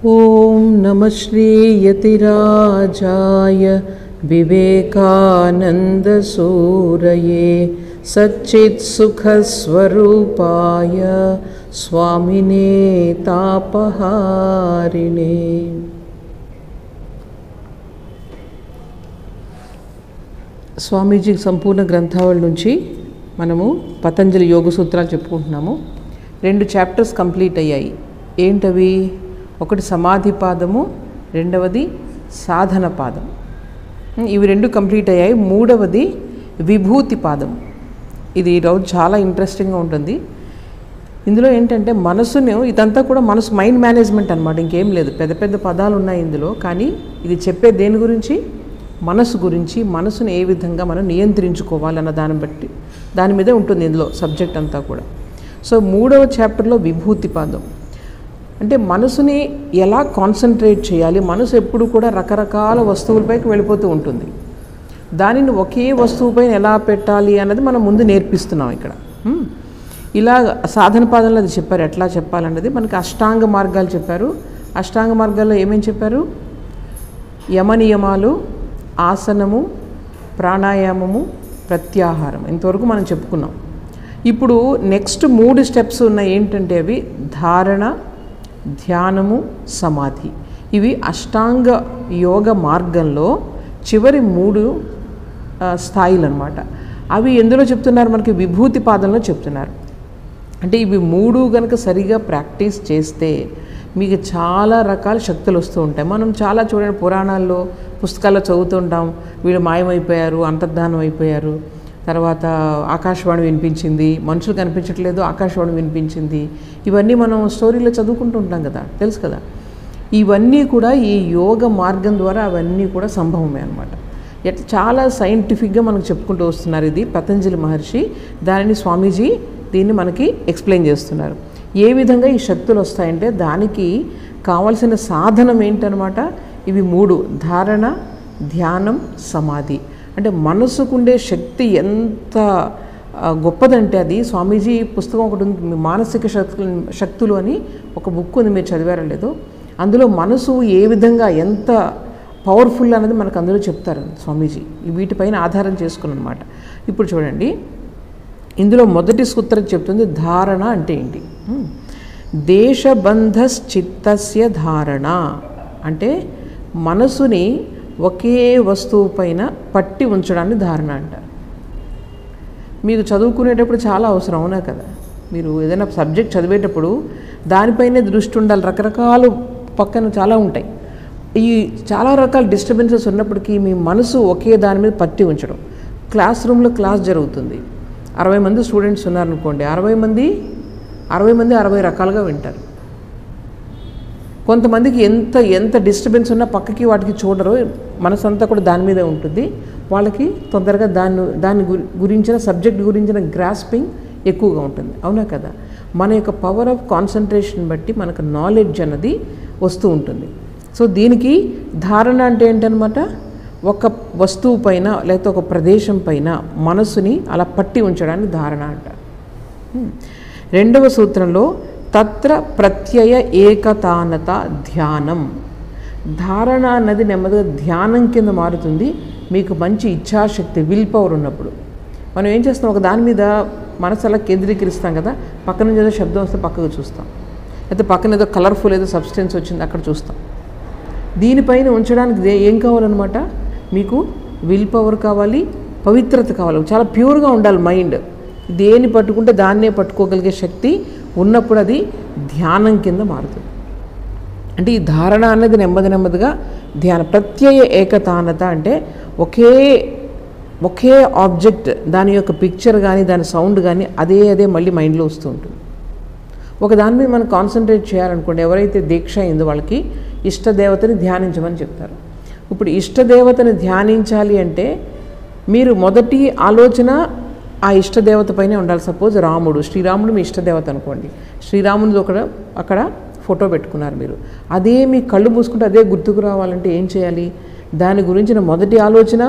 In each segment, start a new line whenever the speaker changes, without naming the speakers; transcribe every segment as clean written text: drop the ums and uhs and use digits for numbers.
ఓం నమః శ్రీ యతిరాజాయ వివేకానందసూరయే సచ్చిత్సుఖస్వరూపాయ స్వామినే తాపహారిణే. స్వామీజీ సంపూర్ణ గ్రంథావళి నుంచి మనము పతంజలి యోగ సూత్రాలు చెప్పుకుంటున్నాము. 2 చాప్టర్స్ కంప్లీట్ అయ్యాయి. ఏంటవి? ఒకటి సమాధి పాదము, రెండవది సాధన పాదం. ఇవి 2 కంప్లీట్ అయ్యాయి. మూడవది విభూతి పాదం. ఇది ఈరోజు చాలా ఇంట్రెస్టింగ్గా ఉంటుంది. ఇందులో ఏంటంటే మనసును, ఇదంతా కూడా మనసు మైండ్ మేనేజ్మెంట్ అనమాట, ఇంకేం లేదు. పెద్ద పెద్ద పదాలు ఉన్నాయి ఇందులో, కానీ ఇది చెప్పే దేని గురించి? మనసు గురించి. మనసును ఏ విధంగా మనం నియంత్రించుకోవాలన్న దాని మీదే ఉంటుంది ఇందులో సబ్జెక్ట్ అంతా కూడా. సో 3వ చాప్టర్లో విభూతి పాదం అంటే మనసుని ఎలా కాన్సన్ట్రేట్ చేయాలి. మనసు ఎప్పుడు కూడా రకరకాల వస్తువులపైకి వెళ్ళిపోతూ ఉంటుంది. దానిని ఒకే వస్తువుపైన ఎలా పెట్టాలి అన్నది మనం ముందు నేర్పిస్తున్నాం ఇక్కడ. ఇలా సాధన పాదంలో అది చెప్పారు, ఎట్లా చెప్పాలన్నది. మనకి అష్టాంగ మార్గాలు చెప్పారు. అష్టాంగ మార్గాల్లో ఏమేమి చెప్పారు? యమనియమాలు, ఆసనము, ప్రాణాయామము, ప్రత్యాహారం. ఇంతవరకు మనం చెప్పుకున్నాం. ఇప్పుడు నెక్స్ట్ 3 స్టెప్స్ ఉన్నాయి. ఏంటంటే అవి ధారణ, ధ్యానము, సమాధి. ఇవి అష్టాంగ యోగ మార్గంలో చివరి 3 స్థాయిలు అన్నమాట. అవి ఎందులో చెప్తున్నారు? మనకి విభూతి పాదంలో చెప్తున్నారు. అంటే ఇవి 3 కనుక సరిగా ప్రాక్టీస్ చేస్తే మీకు చాలా రకాల శక్తులు వస్తూ ఉంటాయి. మనం చాలా చూడండి, పురాణాల్లో పుస్తకాల్లో చదువుతుంటాం, వీళ్ళు మాయమైపోయారు, అంతర్ధానం అయిపోయారు, తర్వాత ఆకాశవాణి వినిపించింది, మనుషులు కనిపించట్లేదు, ఆకాశవాణి వినిపించింది. ఇవన్నీ మనం స్టోరీలో చదువుకుంటూ ఉంటాం కదా, తెలుసు కదా. ఇవన్నీ కూడా ఈ యోగ మార్గం ద్వారా అవన్నీ కూడా సంభవమే అనమాట. చాలా సైంటిఫిక్గా మనకు చెప్పుకుంటూ వస్తున్నారు. ఇది పతంజలి మహర్షి, దానిని స్వామీజీ దీన్ని మనకి ఎక్స్ప్లెయిన్ చేస్తున్నారు. ఏ విధంగా ఈ శక్తులు వస్తాయంటే దానికి కావలసిన సాధనం ఏంటనమాట? ఇవి 3: ధారణ, ధ్యానం, సమాధి. అంటే మనసుకుండే శక్తి ఎంత గొప్పదంటే అది స్వామీజీ పుస్తకం ఒకటి ఉంది, మానసిక శక్తులు అని ఒక బుక్ ఉంది, మీరు చదివారో లేదో. అందులో మనసు ఏ విధంగా ఎంత పవర్ఫుల్ అనేది మనకు అందులో చెప్తారు స్వామీజీ, వీటిపైన ఆధారం చేసుకుని అనమాట. ఇప్పుడు చూడండి, ఇందులో మొదటి సూత్రం చెప్తుంది ధారణ అంటే ఏంటి. దేశబంధశ్చిత్తస్య ధారణ అంటే మనసుని ఒకే వస్తువు పైన పట్టి ఉంచడాన్ని ధారణ అంటారు. మీకు చదువుకునేటప్పుడు చాలా అవసరం, అవునా కదా? మీరు ఏదైనా సబ్జెక్ట్ చదివేటప్పుడు దానిపైనే దృష్టి ఉండాలి. రకరకాలు పక్కన చాలా ఉంటాయి. ఈ చాలా రకాల డిస్టర్బెన్సెస్ ఉన్నప్పటికీ మీ మనసు ఒకే దాని మీద పట్టి ఉంచడం. క్లాస్ రూమ్లో క్లాస్ జరుగుతుంది, 60 మంది స్టూడెంట్స్ ఉన్నారనుకోండి, 60 మంది 60 రకాలుగా వింటారు. కొంతమందికి ఎంత డిస్టర్బెన్స్ ఉన్నా పక్కకి వాటికి చూడరు, మనసంతా కూడా దాని మీదే ఉంటుంది. వాళ్ళకి తొందరగా దాని గురించిన సబ్జెక్ట్ గురించిన గ్రాస్పింగ్ ఎక్కువగా ఉంటుంది, అవునా కదా? మన యొక్క పవర్ ఆఫ్ కాన్సన్ట్రేషన్ బట్టి మనకు నాలెడ్జ్ అన్నది వస్తూ ఉంటుంది. సో దీనికి ధారణ అంటే ఏంటనమాట? ఒక వస్తువు పైన లేకపోతే ఒక ప్రదేశం పైన మనసుని అలా పట్టి ఉంచడాన్ని ధారణ అంటారు. 2వ సూత్రంలో తత్ర ప్రత్యయ ఏకతానత ధ్యానం. ధారణ అన్నది నెమ్మదిగా ధ్యానం కింద మారుతుంది మీకు మంచి ఇచ్ఛాశక్తి, విల్ పవర్ ఉన్నప్పుడు. మనం ఏం చేస్తాం, ఒక దాని మీద మనసు అలా కేంద్రీకరిస్తాం కదా, పక్కన నుంచి ఏదో శబ్దం వస్తే పక్కకు చూస్తాం, లేకపోతే పక్కన ఏదో కలర్ఫుల్ ఏదో సబ్స్టెన్స్ వచ్చింది అక్కడ చూస్తాం. దీనిపైన ఉంచడానికి ఏం కావాలన్నమాట? మీకు విల్ పవర్ కావాలి, పవిత్రత కావాలి, చాలా ప్యూర్గా ఉండాలి మైండ్. దేన్ని పట్టుకుంటే దాన్నే పట్టుకోగలిగే శక్తి ఉన్నప్పుడు అది ధ్యానం కింద మారుతుంది. అంటే ఈ ధారణ అనేది నెమ్మదిగా ధ్యానం. ప్రత్యయ ఏకతానత అంటే ఒకే ఆబ్జెక్ట్, దాని యొక్క పిక్చర్ కానీ దాని సౌండ్ కానీ అదే మళ్ళీ మైండ్లో వస్తూ ఉంటుంది. ఒక దాని మీద మనం కాన్సన్ట్రేట్ చేయాలనుకోండి, ఎవరైతే దీక్ష అయిందో వాళ్ళకి ఇష్టదేవతని ధ్యానించమని చెప్తారు. ఇప్పుడు ఇష్టదేవతని ధ్యానించాలి అంటే మీరు మొదటి ఆలోచన ఆ ఇష్టదేవత పైనే ఉండాలి. సపోజ్ శ్రీరాముడు మీ ఇష్టదేవత అనుకోండి, శ్రీరాముని అక్కడ ఫోటో పెట్టుకున్నారు మీరు, అదే మీ కళ్ళు మూసుకుంటే అదే గుర్తుకు రావాలంటే ఏం చేయాలి? దాని గురించిన మొదటి ఆలోచన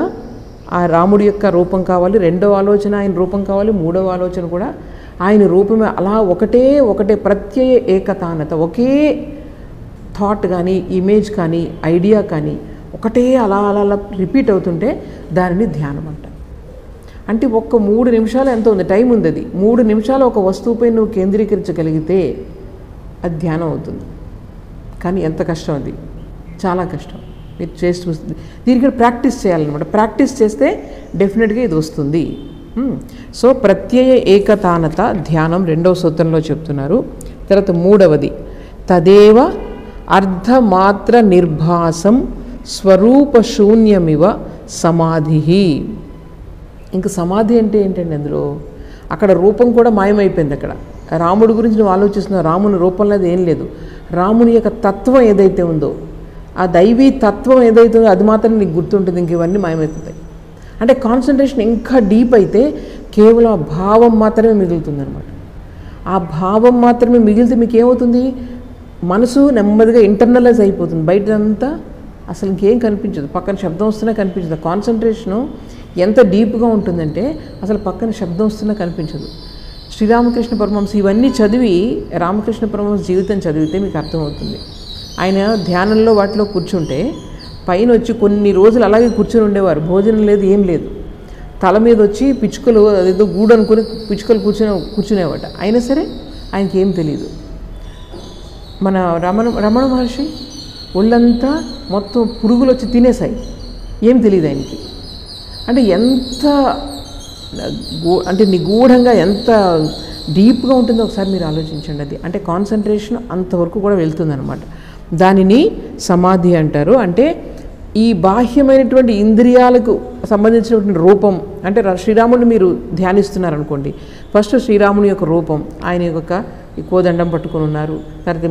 ఆ రాముడి యొక్క రూపం కావాలి, 2వ ఆలోచన ఆయన రూపం కావాలి, 3వ ఆలోచన కూడా ఆయన రూపమే. అలా ఒకటే ప్రత్యయ ఏకతానత, ఒకే థాట్ కానీ ఇమేజ్ కానీ ఐడియా కానీ ఒకటే అలా అలా అలా రిపీట్ అవుతుంటే దానిని ధ్యానం అంటారు. అంటే ఒక్క 3 నిమిషాలు ఎంత ఉంది, టైం ఉంది, అది 3 నిమిషాలు ఒక వస్తువుపై నువ్వు కేంద్రీకరించగలిగితే అది ధ్యానం అవుతుంది. కానీ ఎంత కష్టం, అది చాలా కష్టం. మీరు చేసి చూస్తుంది దీనికి ప్రాక్టీస్ చేయాలన్నమాట. ప్రాక్టీస్ చేస్తే డెఫినెట్గా ఇది వస్తుంది. సో ప్రత్యయ ఏకతానత ధ్యానం 2వ సూత్రంలో చెప్తున్నారు. తర్వాత 3వది తదేవ అర్ధమాత్ర నిర్భాసం స్వరూపశూన్యమివ సమాధి. ఇంకా సమాధి అంటే ఏంటండి, అందులో అక్కడ రూపం కూడా మాయమైపోయింది. అక్కడ రాముడి గురించి నువ్వు ఆలోచిస్తున్నావు, రాముని రూపంలో ఏం లేదు. రాముని యొక్క తత్వం ఏదైతే ఉందో, ఆ దైవీ తత్వం ఏదైతే ఉందో అది మాత్రం నీకు గుర్తుంటుంది, ఇంక ఇవన్నీ మాయమైపోతాయి. అంటే కాన్సన్ట్రేషన్ ఇంకా డీప్ అయితే కేవలం ఆ భావం మాత్రమే మిగులుతుందన్నమాట. ఆ భావం మాత్రమే మిగిలితే మీకు ఏమవుతుంది, మనసు నెమ్మదిగా ఇంటర్నలైజ్ అయిపోతుంది. బయటంతా అసలు ఇంకేం కనిపించదు, పక్కన శబ్దం వస్తున్నా కనిపించదు. కాన్సన్ట్రేషను ఎంత డీప్గా ఉంటుందంటే అసలు పక్కన శబ్దం వస్తున్నా కనిపించదు. శ్రీరామకృష్ణ పరమహంస ఇవన్నీ చదివి, రామకృష్ణ పరమహంస జీవితం చదివితే మీకు అర్థమవుతుంది. ఆయన ధ్యానంలో వాటిలో కూర్చుంటే పైన వచ్చి కొన్ని రోజులు అలాగే కూర్చొని ఉండేవారు, భోజనం లేదు, ఏం లేదు. తల మీద వచ్చి పిచ్చుకలు అదేదో గూడు అనుకుని పిచ్చుకలు కూర్చునేవాట. అయినా సరే ఆయనకి ఏం తెలియదు. మన రమణ మహర్షి ఒళ్ళంతా మొత్తం పురుగులు వచ్చి తినేసాయి, ఏం తెలియదు ఆయనకి. అంటే ఎంత నిగూఢంగా ఎంత డీప్గా ఉంటుందో ఒకసారి మీరు ఆలోచించండి. అది అంటే కాన్సన్ట్రేషన్ అంతవరకు కూడా వెళ్తుందన్నమాట. దానిని సమాధి అంటారు. అంటే ఈ బాహ్యమైనటువంటి ఇంద్రియాలకు సంబంధించినటువంటి రూపం, అంటే శ్రీరాముడిని మీరు ధ్యానిస్తున్నారనుకోండి, ఫస్ట్ శ్రీరాముని యొక్క రూపం, ఆయన యొక్క ఈ కోదండం పట్టుకొని ఉన్నారు, తర్వాత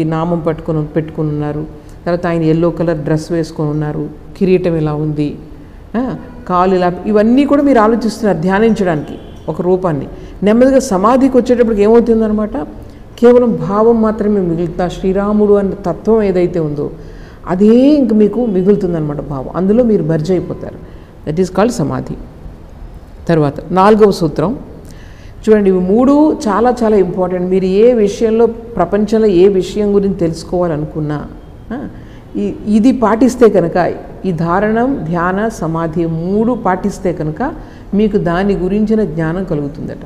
ఈ నామం పెట్టుకొని ఉన్నారు, తర్వాత ఆయన ఎల్లో కలర్ డ్రెస్ వేసుకొని ఉన్నారు, కిరీటం ఇలా ఉంది, కాలు ఇలా, ఇవన్నీ కూడా మీరు ఆలోచిస్తున్నారు ధ్యానించడానికి ఒక రూపాన్ని. నెమ్మదిగా సమాధికి వచ్చేటప్పటికి ఏమవుతుందన్నమాట, కేవలం భావం మాత్రమే మిగులుతా. శ్రీరాముడు అనే తత్వం ఏదైతే ఉందో అదే ఇంక మీకు మిగులుతుందన్నమాట భావం, అందులో మీరు మెర్జ్ అయిపోతారు. దట్ ఈస్ కాల్డ్ సమాధి. తర్వాత 4వ సూత్రం చూడండి. ఇవి 3 చాలా చాలా ఇంపార్టెంట్. మీరు ఏ విషయంలో, ప్రపంచంలో ఏ విషయం గురించి తెలుసుకోవాలనుకున్నా ఇది పాటిస్తే కనుక, ఈ ధారణం, ధ్యాన, సమాధి 3 పాటిస్తే కనుక మీకు దాని గురించిన జ్ఞానం కలుగుతుందట.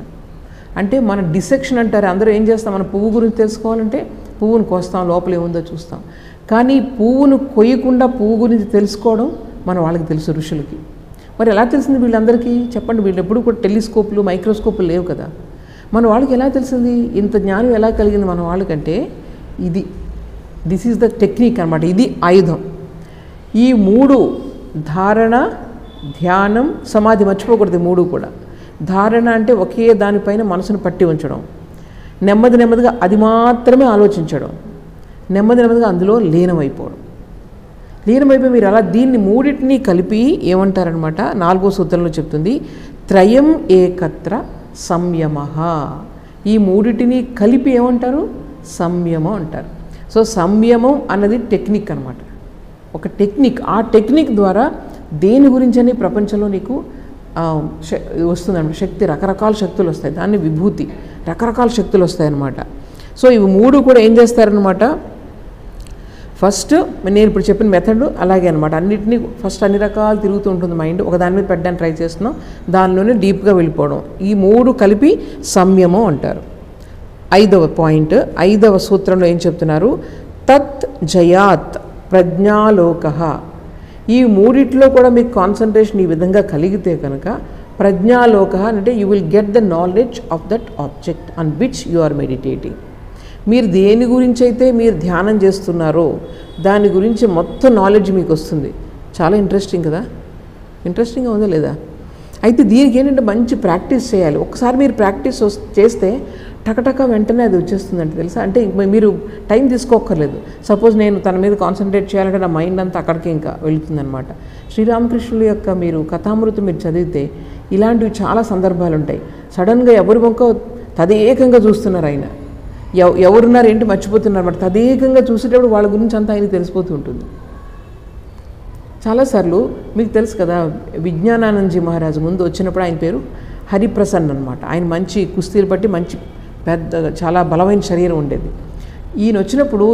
అంటే మన డిసెక్షన్ అంటారు, అందరూ ఏం చేస్తాం, మన పువ్వు గురించి తెలుసుకోవాలంటే పువ్వును కోస్తాం, లోపల ఏముందో చూస్తాం. కానీ పువ్వును కొయ్యకుండా పువ్వు గురించి తెలుసుకోవడం మన వాళ్ళకి తెలుసు, ఋషులకి. మరి ఎలా తెలిసింది వీళ్ళందరికీ చెప్పండి? వీళ్ళు ఎప్పుడు కూడా టెలిస్కోప్లు, మైక్రోస్కోప్లు లేవు కదా. మన వాళ్ళకి ఎలా తెలిసింది, ఇంత జ్ఞానం ఎలా కలిగింది మన వాళ్ళకంటే దిస్ ఈజ్ ద టెక్నిక్ అనమాట. ఇది ఆయుధం. ఈ 3 ధారణ, ధ్యానం, సమాధి మర్చిపోకూడదు. 3 కూడా. ధారణ అంటే ఒకే దానిపైన మనసును పట్టి ఉంచడం, నెమ్మదిగా అది మాత్రమే ఆలోచించడం, నెమ్మదిగా అందులో లీనమైపోవడం. లీనమైపోయి మీరు అలా దీన్ని 3టిని కలిపి ఏమంటారనమాట, 4వ సూత్రంలో చెప్తుంది, త్రయం ఏకత్ర సంయమః. ఈ 3టిని కలిపి ఏమంటారు, సంయమం అంటారు. సో సంయమం అన్నది టెక్నిక్ అనమాట, ఒక టెక్నిక్. ఆ టెక్నిక్ ద్వారా దేని గురించి అని ప్రపంచంలో నీకు వస్తుందన్నమాట. శక్తి, రకరకాల శక్తులు వస్తాయి, దాన్ని విభూతి, రకరకాల శక్తులు వస్తాయన్నమాట. సో ఇవి 3 కూడా ఏం చేస్తారనమాట, ఫస్ట్ నేను ఇప్పుడు చెప్పిన మెథడ్ అలాగే అనమాట. అన్నిటినీ ఫస్ట్ అన్ని రకాలు తిరుగుతూ ఉంటుంది మైండ్, ఒక దాని మీద పెట్టడానికి ట్రై చేస్తున్నాం, దానిలోనే డీప్గా వెళ్ళిపోవడం. ఈ 3 కలిపి సంయమం అంటారు. 5వ పాయింట్, 5వ సూత్రంలో ఏం చెప్తున్నారు, తత్ జయాత్ ప్రజ్ఞాలోకః. ఈ 3టిలో కూడా మీకు కాన్సన్ట్రేషన్ ఈ విధంగా కలిగితే కనుక ప్రజ్ఞాలోకః అంటే you will get the knowledge of that object on which you are meditating. మీరు దేని గురించి అయితే మీరు ధ్యానం చేస్తున్నారో దాని గురించి మొత్తం నాలెడ్జ్ మీకు వస్తుంది. చాలా ఇంట్రెస్టింగ్ కదా, ఇంట్రెస్టింగ్గా ఉందా లేదా? అయితే దీనికి ఏంటంటే మంచి ప్రాక్టీస్ చేయాలి. ఒకసారి మీరు ప్రాక్టీస్ చేస్తే టకటక వెంటనే అది వచ్చేస్తుందంటే తెలుసా. అంటే మీరు టైం తీసుకోక్కర్లేదు. సపోజ్ నేను తన మీద కాన్సన్ట్రేట్ చేయాలంటే నా మైండ్ అంతా అక్కడికి ఇంకా వెళుతుందనమాట. శ్రీరామకృష్ణుల యొక్క మీరు కథామృతం మీరు చదివితే ఇలాంటివి చాలా సందర్భాలు ఉంటాయి. సడన్గా ఎవరి మొక్క తదేకంగా చూస్తున్నారు, ఆయన ఎవరున్నారు ఏంటి మర్చిపోతున్నారు అన్నమాట. తదేకంగా చూసేటప్పుడు వాళ్ళ గురించి అంతా ఆయన తెలిసిపోతూ ఉంటుంది. చాలాసార్లు మీకు తెలుసు కదా, విజ్ఞానానందజీ మహారాజు ముందు వచ్చినప్పుడు ఆయన పేరు హరిప్రసన్న అనమాట. ఆయన మంచి కుస్తీలు బట్టి మంచి పెద్ద చాలా బలమైన శరీరం ఉండేది. ఈయన వచ్చినప్పుడు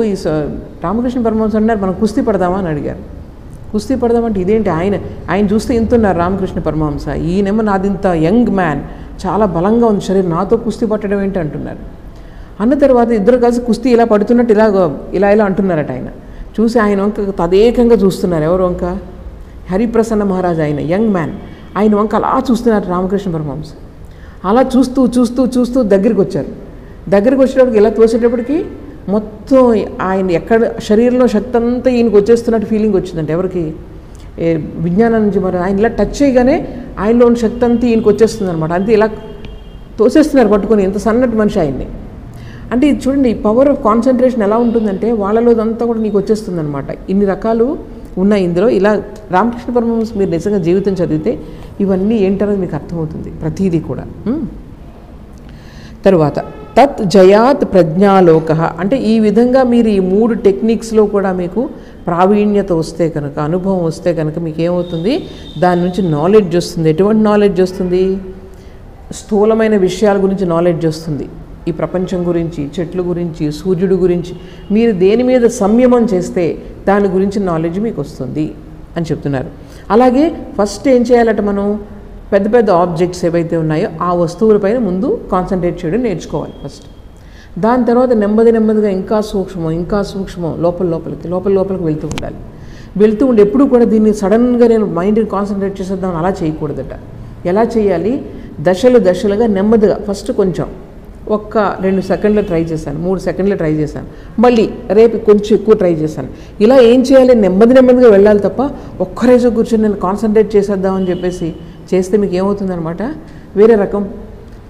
రామకృష్ణ పరమహంస అన్నారు మనం కుస్తీ పడదామా అని అడిగారు. కుస్తీ పడదామంటే ఇదేంటి, ఆయన చూస్తే ఇంత ఉన్నారు రామకృష్ణ పరమహంస, ఈయనేమో నాది ఇంత యంగ్ మ్యాన్, చాలా బలంగా ఉంది శరీరం, నాతో కుస్తీ పట్టడం ఏంటి అంటున్నారు. అన్న తర్వాత ఇద్దరు కలిసి కుస్తీ ఇలా పడుతున్నట్టు ఇలా అంటున్నారట. ఆయన చూసి ఆయన వంక తదేకంగా చూస్తున్నారు. ఎవరు వంక? హరిప్రసన్న మహారాజ్, ఆయన యంగ్ మ్యాన్, ఆయన వంక అలా చూస్తున్నారు రామకృష్ణ పరమహంస. అలా చూస్తూ చూస్తూ చూస్తూ దగ్గరికి వచ్చారు. దగ్గరికి వచ్చేటప్పటికి ఇలా తోసేటప్పటికి మొత్తం ఆయన ఎక్కడ శరీరంలో శక్తి అంతా ఈయనకు వచ్చేస్తున్నట్టు ఫీలింగ్ వచ్చిందంటే ఎవరికి? విజ్ఞానం నుంచి. మరి ఆయన ఇలా టచ్ చేయగానే ఆయనలో ఉన్న శక్తి అంతా ఈయనకు వచ్చేస్తుంది అనమాట. అంతే ఇలా తోసేస్తున్నారు పట్టుకొని, ఇంత సన్నటి మనిషి ఆయన్ని. అంటే ఇది చూడండి, ఈ పవర్ ఆఫ్ కాన్సన్ట్రేషన్ ఎలా ఉంటుందంటే వాళ్ళలో అంతా కూడా నీకు వచ్చేస్తుంది అనమాట. ఇన్ని రకాలు ఉన్నాయి ఇందులో. ఇలా రామకృష్ణ పరమహంస మీరు నిజంగా జీవితం చదివితే ఇవన్నీ ఏంటనేది మీకు అర్థమవుతుంది ప్రతీదీ కూడా. తరువాత తత్ జయాత్ ప్రజ్ఞాలోక, అంటే ఈ విధంగా మీరు ఈ 3 టెక్నిక్స్లో కూడా మీకు ప్రావీణ్యత వస్తే కనుక, అనుభవం వస్తే కనుక మీకు ఏమవుతుంది? దాని నుంచి నాలెడ్జ్ వస్తుంది. ఎటువంటి నాలెడ్జ్ వస్తుంది? స్థూలమైన విషయాల గురించి నాలెడ్జ్ వస్తుంది. ఈ ప్రపంచం గురించి, చెట్ల గురించి, సూర్యుడి గురించి మీరు దేని మీద సంయమం చేస్తే దాని గురించి నాలెడ్జ్ మీకు వస్తుంది అని చెప్తున్నారు. అలాగే ఫస్ట్ ఏం చేయాలట, మనం పెద్ద పెద్ద ఆబ్జెక్ట్స్ ఏవైతే ఉన్నాయో ఆ వస్తువులపైన ముందు కాన్సన్ట్రేట్ చేయడం నేర్చుకోవాలి ఫస్ట్. దాని తర్వాత నెమ్మదిగా ఇంకా సూక్ష్మం లోపలికి వెళ్తూ ఉండాలి. వెళ్తూ ఉండి ఎప్పుడు కూడా దీన్ని సడన్గా నేను మైండ్ని కాన్సన్ట్రేట్ చేసేద్దామని అలా చేయకూడదట. ఎలా చేయాలి? దశలుగా నెమ్మదిగా ఫస్ట్ కొంచెం 1-2 సెకండ్లు ట్రై చేశాను, 3 సెకండ్లు ట్రై చేశాను, మళ్ళీ రేపు కొంచెం ఎక్కువ ట్రై చేశాను. ఇలా ఏం చేయాలి? నెమ్మదిగా వెళ్ళాలి తప్ప ఒక్కరోజు కూర్చొని నేను కాన్సన్ట్రేట్ చేసేద్దామని చెప్పేసి చేస్తే మీకు ఏమవుతుందనమాట, వేరే రకం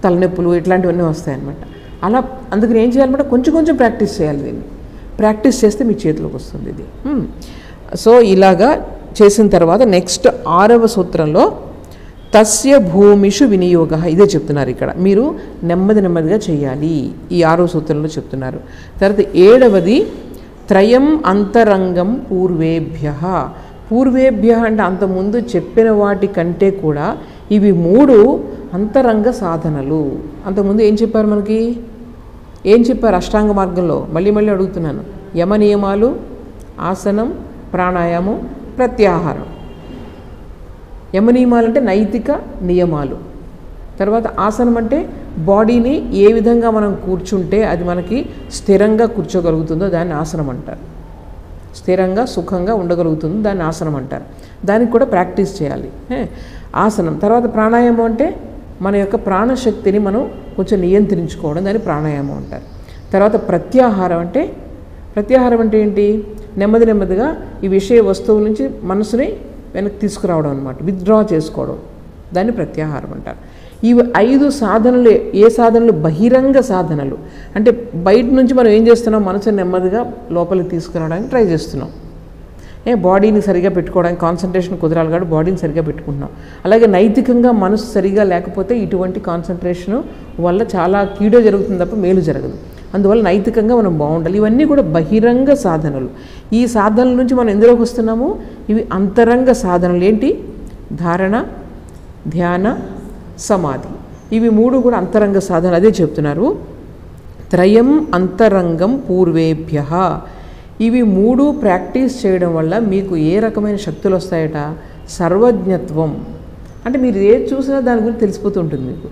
తలనొప్పులు ఇట్లాంటివన్నీ వస్తాయన్నమాట. అలా అందుకని ఏం చేయాలన్నమాట, కొంచెం ప్రాక్టీస్ చేయాలి. దీన్ని ప్రాక్టీస్ చేస్తే మీ చేతిలోకి వస్తుంది ఇది. సో ఇలాగా చేసిన తర్వాత నెక్స్ట్ 6వ సూత్రంలో తస్య భూమిషు వినియోగ, ఇదే చెప్తున్నారు ఇక్కడ. మీరు నెమ్మదిగా చేయాలి ఈ 6వ సూత్రంలో చెప్తున్నారు. తర్వాత 7వది త్రయం అంతరంగం పూర్వేభ్య అంటే అంతకుముందు చెప్పిన వాటి కంటే కూడా ఇవి 3 అంతరంగ సాధనలు. అంతకుముందు ఏం చెప్పారు మనకి? ఏం చెప్పారు అష్టాంగ మార్గంలో? మళ్ళీ అడుగుతున్నాను. యమ నియమాలు, ఆసనం, ప్రాణాయామం, ప్రత్యాహారం. యమ నియమాలు అంటే నైతిక నియమాలు. తర్వాత ఆసనం అంటే బాడీని ఏ విధంగా మనం కూర్చుంటే అది మనకి స్థిరంగా కూర్చోగలుగుతుందో దాన్ని ఆసనం అంటారు. స్థిరంగా సుఖంగా ఉండగలుగుతుందో దాన్ని ఆసనం అంటారు. దానికి కూడా ప్రాక్టీస్ చేయాలి ఆసనం. తర్వాత ప్రాణాయామం అంటే మన యొక్క ప్రాణశక్తిని మనం కొంచెం నియంత్రించుకోవడం, దాన్ని ప్రాణాయామం అంటారు. తర్వాత ప్రత్యాహారం అంటే ఏంటి? నెమ్మదిగా ఈ విషయ వస్తువుల నుంచి మనసుని వెనక్కి తీసుకురావడం అనమాట, విత్డ్రా చేసుకోవడం, దాన్ని ప్రత్యాహారం అంటారు. ఇవి 5 సాధనలు. ఏ సాధనలు? బహిరంగ సాధనలు. అంటే బయట నుంచి మనం ఏం చేస్తున్నాం? మనసుని నెమ్మదిగా లోపలికి తీసుకురావడానికి ట్రై చేస్తున్నాం. బాడీని సరిగా పెట్టుకోవడానికి కాన్సన్ట్రేషన్ కుదరాలి కాబట్టి బాడీని సరిగా పెట్టుకుంటున్నాం. అలాగే నైతికంగా మనసు సరిగా లేకపోతే ఇటువంటి కాన్సన్ట్రేషన్ వల్ల చాలా కీడో జరుగుతుంది తప్ప మేలు జరగదు. అందువల్ల నైతికంగా మనం బాగుండాలి. ఇవన్నీ కూడా బహిరంగ సాధనలు. ఈ సాధనల నుంచి మనం ఎందులోకి వస్తున్నాము? ఇవి అంతరంగ సాధనలు. ఏంటి? ధారణ, ధ్యాన, సమాధి. ఇవి 3 కూడా అంతరంగ సాధనలు. అదే చెప్తున్నారు. త్రయం అంతరంగం పూర్వేభ్య. ఇవి 3 ప్రాక్టీస్ చేయడం వల్ల మీకు ఏ రకమైన శక్తులు వస్తాయట? సర్వజ్ఞత్వం. అంటే మీరు ఏది చూసినా దాని గురించి తెలిసిపోతూ ఉంటుంది మీకు.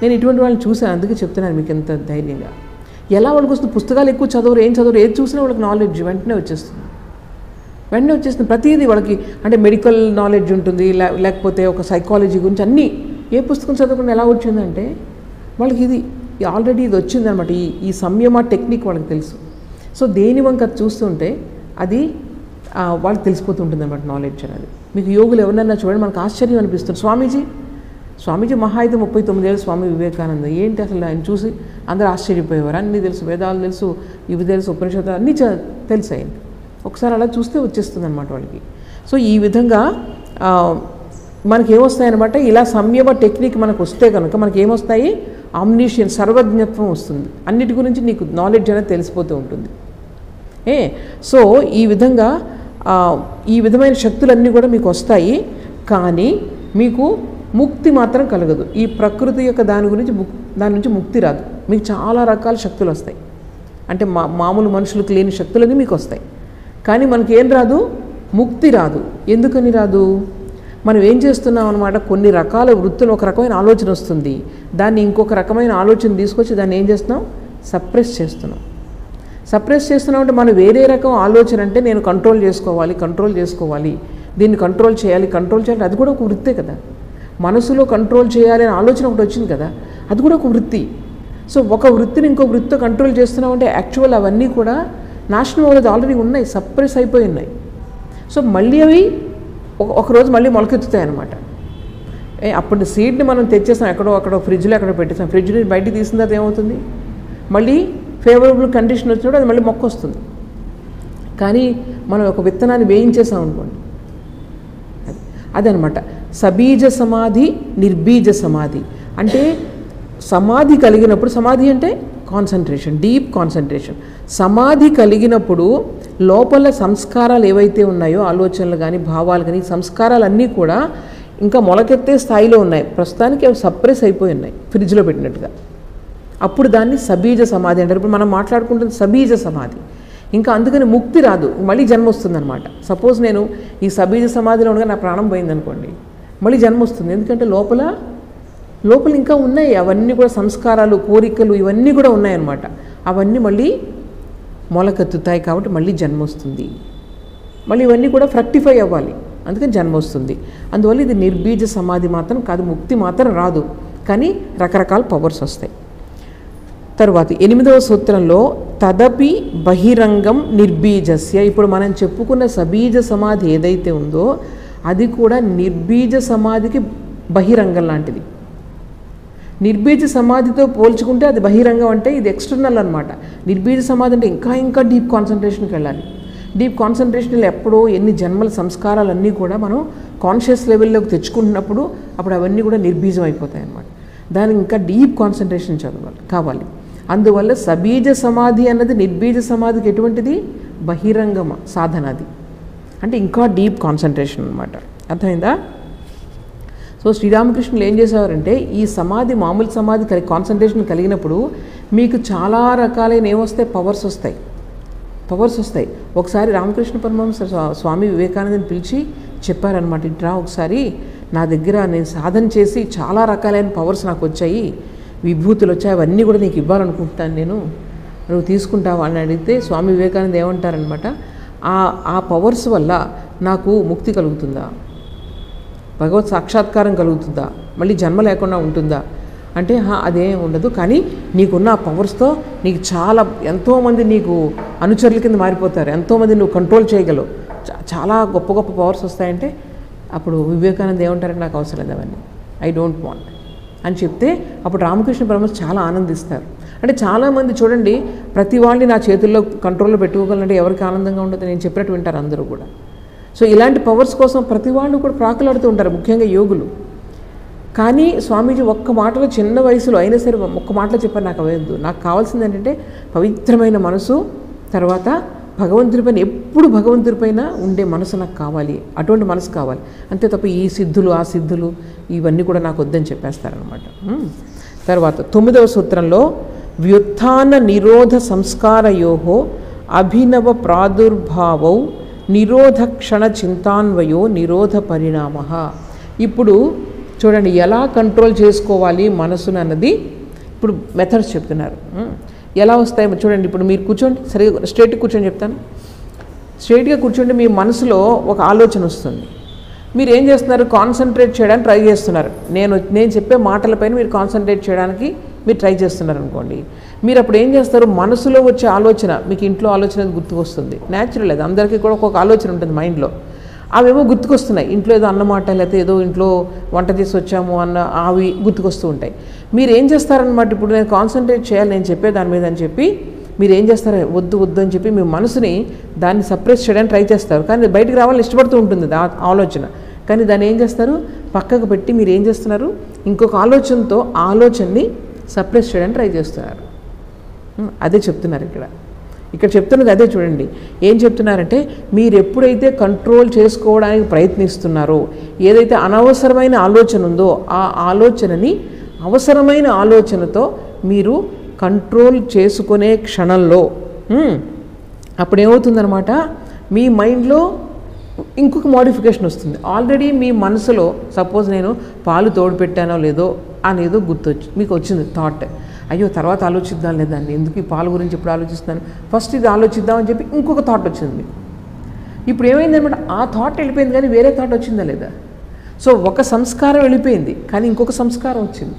నేను ఇటువంటి వాళ్ళని చూశాను, అందుకే చెప్తున్నాను మీకు ఎంత ధైర్యంగా. ఎలా వాళ్ళకి వస్తుంది? పుస్తకాలు ఎక్కువ చదవరు, ఏం చదవరు, ఏది చూసినా వాళ్ళకి నాలెడ్జ్ వెంటనే వచ్చేస్తుంది. ప్రతిదీ వాళ్ళకి. అంటే మెడికల్ నాలెడ్జ్ ఉంటుంది, లేకపోతే ఒక సైకాలజీ గురించి అన్నీ. ఏ పుస్తకం చదవకుండా ఎలా వచ్చిందంటే వాళ్ళకి ఇది ఆల్రెడీ ఇది వచ్చిందనమాట. ఈ సంయమ టెక్నిక్ వాళ్ళకి తెలుసు. సో దేని వంక చూస్తుంటే అది వాళ్ళకి తెలిసిపోతుంటుంది అనమాట నాలెడ్జ్ అనేది. మీకు యోగులు ఎవరినైనా చూడండి, మనకు ఆశ్చర్యం అనిపిస్తుంది. స్వామీజీ మహా అయితే 39 ఏళ్ళు స్వామి వివేకానంద. ఏంటి అసలు ఆయన చూసి అందరూ ఆశ్చర్యపోయేవారు. అన్నీ తెలుసు, వేదాలు తెలుసు, ఇవి తెలుసు, ఉపనిషత్తులు అన్నీ తెలుసు అయింది. ఒకసారి అలా చూస్తే వచ్చేస్తుంది అనమాట వాళ్ళకి. సో ఈ విధంగా మనకేమొస్తాయన్నమాట, ఇలా సంయమ టెక్నిక్ మనకు వస్తే కనుక మనకేమొస్తాయి? ఆమ్నిషియన్, సర్వజ్ఞత్వం వస్తుంది. అన్నిటి గురించి నీకు నాలెడ్జ్ అనేది తెలిసిపోతూ ఉంటుంది. సో ఈ విధంగా ఈ విధమైన శక్తులన్నీ కూడా మీకు వస్తాయి. కానీ మీకు ముక్తి మాత్రం కలగదు. ఈ ప్రకృతి యొక్క దాని నుంచి ముక్తి రాదు. మీకు చాలా రకాల శక్తులు వస్తాయి. అంటే మామూలు మనుషులకు లేని శక్తులన్నీ మీకు వస్తాయి. కానీ మనకి ఏం రాదు, ముక్తి రాదు. ఎందుకని రాదు? మనం ఏం చేస్తున్నాం అనమాట, కొన్ని రకాల వృత్తులు, ఒక రకమైన ఆలోచన వస్తుంది, దాన్ని ఇంకొక రకమైన ఆలోచన తీసుకొచ్చి దాన్ని ఏం చేస్తున్నాం, సప్రెస్ చేస్తున్నాం. సప్రెస్ చేస్తున్నాం అంటే మనం వేరే రకం ఆలోచన, అంటే నేను కంట్రోల్ చేసుకోవాలి, దీన్ని కంట్రోల్ చేయాలి, అది కూడా ఒక వృత్తే కదా. మనసులో కంట్రోల్ చేయాలి అనే ఆలోచన ఒకటి వచ్చింది కదా, అది కూడా ఒక వృత్తి. సో ఒక వృత్తిని ఇంకో వృత్తితో కంట్రోల్ చేస్తున్నామంటే యాక్చువల్ అవన్నీ కూడా నాశనం అవ్వలేదు, ఆల్రెడీ ఉన్నాయి, సప్రెస్ అయిపోయి ఉన్నాయి. సో మళ్ళీ అవి ఒకరోజు మళ్ళీ మొలకెత్తుతాయి అన్నమాట. అప్పుడు సీడ్ని మనం తెచ్చేస్తాం, అక్కడో ఫ్రిడ్జ్లో ఎక్కడో పెట్టేస్తాం, ఫ్రిడ్జ్ నుంచి బయటికి తీసిన తర్వాత ఏమవుతుంది, మళ్ళీ ఫేవరబుల్ కండిషన్ వచ్చినప్పుడు అది మళ్ళీ మొక్క వస్తుంది. కానీ మనం ఒక విత్తనాన్ని వేయించేసాం అనుకోండి, అదనమాట సబీజ సమాధి, నిర్బీజ సమాధి. అంటే సమాధి కలిగినప్పుడు, సమాధి అంటే కాన్సన్ట్రేషన్, డీప్ కాన్సన్ట్రేషన్. సమాధి కలిగినప్పుడు లోపల సంస్కారాలు ఏవైతే ఉన్నాయో, ఆలోచనలు కానీ భావాలు కానీ, సంస్కారాలన్నీ కూడా ఇంకా మొలకెత్తే స్థాయిలో ఉన్నాయి. ప్రస్తుతానికి అవి సప్రెస్ అయిపోయి ఉన్నాయి, ఫ్రిడ్జ్లో పెట్టినట్టుగా. అప్పుడు దాన్ని సబీజ సమాధి అంటారు. ఇప్పుడు మనం మాట్లాడుకుంటుంది సబీజ సమాధి. ఇంకా అందుకని ముక్తి రాదు, మళ్ళీ జన్మ వస్తుంది అనమాట. సపోజ్ నేను ఈ సబీజ సమాధిలో ఉండగా నా ప్రాణం పోయిందనుకోండి, మళ్ళీ జన్మ వస్తుంది. ఎందుకంటే లోపల ఇంకా ఉన్నాయి, అవన్నీ కూడా సంస్కారాలు, కోరికలు ఇవన్నీ కూడా ఉన్నాయన్నమాట. అవన్నీ మళ్ళీ మొలకెత్తుతాయి, కాబట్టి మళ్ళీ జన్మ వస్తుంది. మళ్ళీ ఇవన్నీ కూడా ఫ్రక్టిఫై అవ్వాలి, అందుకని జన్మ వస్తుంది. అందువల్ల ఇది నిర్బీజ సమాధి మాత్రం కాదు, ముక్తి మాత్రం రాదు, కానీ రకరకాల పవర్స్ వస్తాయి. తరువాత 8వ సూత్రంలో తదపి బహిరంగం నిర్బీజస్య. ఇప్పుడు మనం చెప్పుకున్న సబీజ సమాధి ఏదైతే ఉందో అది కూడా నిర్బీజ సమాధికి బహిరంగం లాంటిది. నిర్బీజ సమాధితో పోల్చుకుంటే అది బహిరంగం, అంటే ఇది ఎక్స్టర్నల్ అనమాట. నిర్బీజ సమాధి అంటే ఇంకా డీప్ కాన్సన్ట్రేషన్కి వెళ్ళాలి. డీప్ కాన్సన్ట్రేషన్లో ఎప్పుడో ఎన్ని జన్మల సంస్కారాలన్నీ కూడా మనం కాన్షియస్ లెవెల్లోకి తెచ్చుకుంటున్నప్పుడు అప్పుడు అవన్నీ కూడా నిర్బీజం అయిపోతాయి అన్నమాట. దానికి ఇంకా డీప్ కాన్సన్ట్రేషన్ కావాలి. అందువల్ల సబీజ సమాధి అన్నది నిర్బీజ సమాధికి ఎటువంటిది, బహిరంగమ సాధన. అది అంటే ఇంకా డీప్ కాన్సన్ట్రేషన్ అనమాట. అర్థమైందా? సో శ్రీరామకృష్ణులు ఏం చేసేవారంటే, ఈ సమాధి మామూలు సమాధి కాన్సన్ట్రేషన్ కలిగినప్పుడు మీకు చాలా రకాలైన ఏమొస్తాయి, పవర్స్ వస్తాయి. ఒకసారి రామకృష్ణ పరమహంస స్వామి వివేకానందని పిలిచి చెప్పారనమాట, ఇట్రా ఒకసారి నా దగ్గర నేను సాధన చేసి చాలా రకాలైన పవర్స్ నాకు వచ్చాయి, విభూతులు వచ్చాయి, అవన్నీ కూడా నీకు ఇవ్వాలనుకుంటున్నాను నేను, నువ్వు తీసుకుంటావా అని అడిగితే స్వామి వివేకానంద ఏమంటారనమాట, ఆ పవర్స్ వల్ల నాకు ముక్తి కలుగుతుందా, భగవత్ సాక్షాత్కారం కలుగుతుందా, మళ్ళీ జన్మ లేకుండా ఉంటుందా అంటే అదేం ఉండదు, కానీ నీకున్న ఆ పవర్స్తో నీకు ఎంతోమంది నీకు అనుచరుల కింద మారిపోతారు, ఎంతోమంది నువ్వు కంట్రోల్ చేయగలవు, చాలా గొప్ప గొప్ప పవర్స్ వస్తాయంటే అప్పుడు వివేకానంద ఏమంటారంటే నాకు అవసరం లేదు అవన్నీ, ఐ డోంట్ వాంట్ అని చెప్తే అప్పుడు రామకృష్ణ పరమహంస చాలా ఆనందిస్తారు. అంటే చాలామంది చూడండి, ప్రతి వాళ్ళని నా చేతుల్లో కంట్రోల్లో పెట్టుకోగలంటే ఎవరికి ఆనందంగా ఉండదు, నేను చెప్పినట్టు వింటారు అందరూ కూడా. సో ఇలాంటి పవర్స్ కోసం ప్రతి వాళ్ళు కూడా ప్రాకులాడుతూ ఉంటారు, ముఖ్యంగా యోగులు. కానీ స్వామీజీ ఒక్క మాటలో, చిన్న వయసులో అయినా సరే ఒక్క మాటలో చెప్పారు, నాకు అవ్వద్దు, నాకు కావాల్సింది ఏంటంటే పవిత్రమైన మనసు, తర్వాత భగవంతుడిపైన ఎప్పుడు భగవంతుడిపైన ఉండే మనసు నాకు కావాలి, అటువంటి మనసు కావాలి, అంతే తప్ప ఈ సిద్ధులు ఆ సిద్ధులు ఇవన్నీ కూడా నాకు వద్దని చెప్పేస్తారనమాట. తర్వాత 9వ సూత్రంలో వ్యుత్థాన నిరోధ సంస్కారయోహో అభినవ ప్రాదుర్భావౌ నిరోధ క్షణ చింతాన్వయో నిరోధ పరిణామ. ఇప్పుడు చూడండి ఎలా కంట్రోల్ చేసుకోవాలి మనసును అన్నది ఇప్పుడు మెథడ్స్ చెప్తున్నారు. ఎలా వస్తాయో చూడండి. ఇప్పుడు మీరు కూర్చోండి, సరిగా స్ట్రైట్గా కూర్చొని చెప్తాను. స్ట్రైట్గా కూర్చోండి, మీ మనసులో ఒక ఆలోచన వస్తుంది, మీరు ఏం చేస్తున్నారు, కాన్సన్ట్రేట్ చేయడానికి ట్రై చేస్తున్నారు. నేను చెప్పే మాటలపైన మీరు కాన్సన్ట్రేట్ చేయడానికి మీరు ట్రై చేస్తున్నారు అనుకోండి. మీరు అప్పుడు ఏం చేస్తారు, మనసులో వచ్చే ఆలోచన, మీకు ఇంట్లో ఆలోచన గుర్తుకొస్తుంది, న్యాచురల్, అది అందరికీ కూడా ఒక ఆలోచన ఉంటుంది మైండ్లో, అవేమో గుర్తుకొస్తున్నాయి, ఇంట్లో ఏదో అన్నమాట, లేకపోతే ఏదో ఇంట్లో వంట చేసి వచ్చాము అన్న అవి గుర్తుకొస్తూ ఉంటాయి. మీరు ఏం చేస్తారనమాట, ఇప్పుడు నేను కాన్సన్ట్రేట్ చేయాలి నేను చెప్పే దాని మీద అని చెప్పి మీరు ఏం చేస్తారు, వద్దు అని చెప్పి మీ మనసుని దాన్ని సప్రెస్ చేయడానికి ట్రై చేస్తారు. కానీ బయటికి రావాలని ఇష్టపడుతూ ఉంటుంది ఆలోచన, కానీ దాన్ని ఏం చేస్తారు, పక్కకు పెట్టి మీరు ఏం చేస్తున్నారు, ఇంకొక ఆలోచనతో ఆలోచనని సప్రెస్ చేయడానికి ట్రై చేస్తున్నారు. అదే చెప్తున్నారు ఇక్కడ చెప్తున్నది అదే. చూడండి ఏం చెప్తున్నారంటే, మీరు ఎప్పుడైతే కంట్రోల్ చేసుకోవడానికి ప్రయత్నిస్తున్నారో, ఏదైతే అనవసరమైన ఆలోచన ఉందో ఆ ఆలోచనని అవసరమైన ఆలోచనతో మీరు కంట్రోల్ చేసుకునే క్షణంలో అప్పుడు ఏమవుతుందన్నమాట, మీ మైండ్లో ఇంకొక మోడిఫికేషన్ వస్తుంది. ఆల్రెడీ మీ మనసులో సపోజ్ నేను పాలు తోడు పెట్టానో లేదో అనేదో మీకు వచ్చింది థాట్, అయ్యో తర్వాత ఆలోచిద్దాం లేదండి, ఎందుకు ఈ పాలు గురించి ఇప్పుడు ఆలోచిస్తున్నాను, ఫస్ట్ ఇది ఆలోచిద్దామని చెప్పి ఇంకొక థాట్ వచ్చింది మీకు. ఇప్పుడు ఏమైందనమాట, ఆ థాట్ వెళ్ళిపోయింది కానీ వేరే థాట్ వచ్చిందా లేదా? సో ఒక సంస్కారం వెళ్ళిపోయింది కానీ ఇంకొక సంస్కారం వచ్చింది.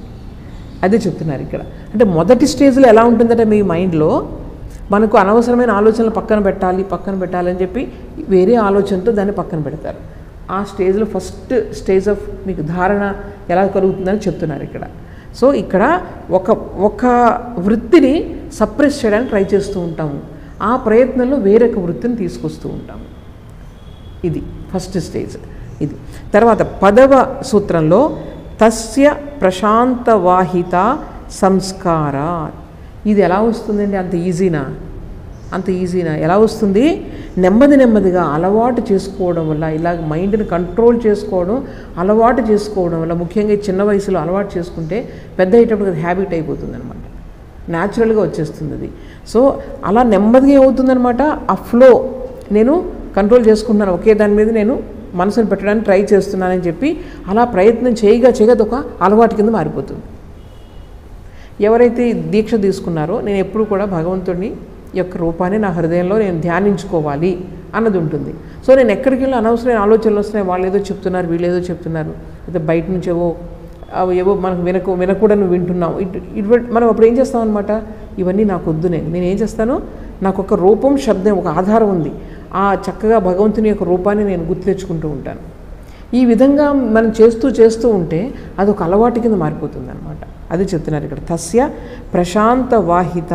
అదే చెప్తున్నారు ఇక్కడ. అంటే మొదటి స్టేజ్లో ఎలా ఉంటుందంటే మీ మైండ్లో మనకు అనవసరమైన ఆలోచనలు పక్కన పెట్టాలి అని చెప్పి వేరే ఆలోచనతో దాన్ని పక్కన పెడతారు. ఆ స్టేజ్లో ఫస్ట్ స్టేజ్ ఆఫ్ మీకు ధారణ ఎలా కలుగుతుందని చెప్తున్నారు ఇక్కడ. సో ఇక్కడ ఒక వృత్తిని సప్రెస్ చేయడానికి ట్రై చేస్తూ ఉంటాము, ఆ ప్రయత్నంలో వేరొక వృత్తిని తీసుకొస్తూ ఉంటాము. ఇది ఫస్ట్ స్టేజ్. ఇది తర్వాత 10వ సూత్రంలో తస్య ప్రశాంతవాహిత సంస్కారాత్. ఇది ఎలా వస్తుందండి? అంత ఈజీనా? ఎలా వస్తుంది? నెమ్మదిగా అలవాటు చేసుకోవడం వల్ల, ఇలాగ మైండ్ని కంట్రోల్ చేసుకోవడం అలవాటు చేసుకోవడం వల్ల, ముఖ్యంగా చిన్న వయసులో అలవాటు చేసుకుంటే పెద్ద అయ్యేటప్పుడు అది హ్యాబిట్ అయిపోతుంది అనమాట, న్యాచురల్గా వచ్చేస్తుంది అది. సో అలా నెమ్మదిగా ఏమవుతుందనమాట, ఆ ఫ్లో నేను కంట్రోల్ చేసుకుంటున్నాను, ఒకే దాని మీద నేను మనసును పెట్టడానికి ట్రై చేస్తున్నానని చెప్పి అలా ప్రయత్నం చేయగా ఒక అలవాటు కింద మారిపోతుంది. ఎవరైతే దీక్ష తీసుకున్నారో, నేను ఎప్పుడు కూడా భగవంతుడిని యొక్క రూపాన్ని నా హృదయంలో నేను ధ్యానించుకోవాలి అన్నది ఉంటుంది. సో నేను ఎక్కడికి వెళ్ళి అనవసరమైన ఆలోచనలు వస్తున్నాయి, వాళ్ళు ఏదో చెప్తున్నారు, వీళ్ళు ఏదో చెప్తున్నారు, లేదా బయట నుంచి ఏవో మనకు వినకూడని వింటున్నాం, మనం అప్పుడు ఏం చేస్తాం అనమాట, ఇవన్నీ నాకు వద్దు, నేను ఏం చేస్తాను, నాకు ఒక రూపం, శబ్దం, ఒక ఆధారం ఉంది, ఆ చక్కగా భగవంతుని యొక్క రూపాన్ని నేను గుర్తు తెచ్చుకుంటూ ఉంటాను. ఈ విధంగా మనం చేస్తూ ఉంటే అది ఒక అలవాటు కింద మారిపోతుంది అనమాట. అది చెప్తున్నారు ఇక్కడ. తస్య ప్రశాంత వాహిత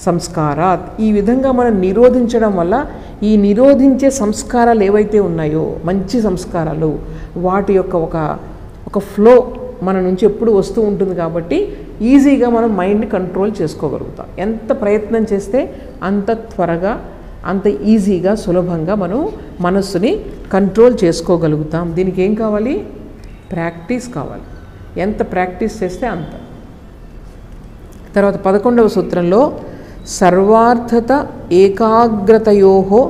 సంస్కారాత్. ఈ విధంగా మనం నిరోధించడం వల్ల ఈ నిరోధించే సంస్కారాలు ఏవైతే ఉన్నాయో, మంచి సంస్కారాలు, వాటి యొక్క ఒక ఫ్లో మన నుంచి ఎప్పుడు వస్తూ ఉంటుంది కాబట్టి ఈజీగా మనం మైండ్ని కంట్రోల్ చేసుకోగలుగుతాం. ఎంత ప్రయత్నం చేస్తే అంత త్వరగా, అంత ఈజీగా, సులభంగా మనం మనస్సుని కంట్రోల్ చేసుకోగలుగుతాం. దీనికి ఏం కావాలి? ప్రాక్టీస్ కావాలి. ఎంత ప్రాక్టీస్ చేస్తే అంత. తర్వాత 11వ సూత్రంలో సర్వార్థత ఏకాగ్రతయోహో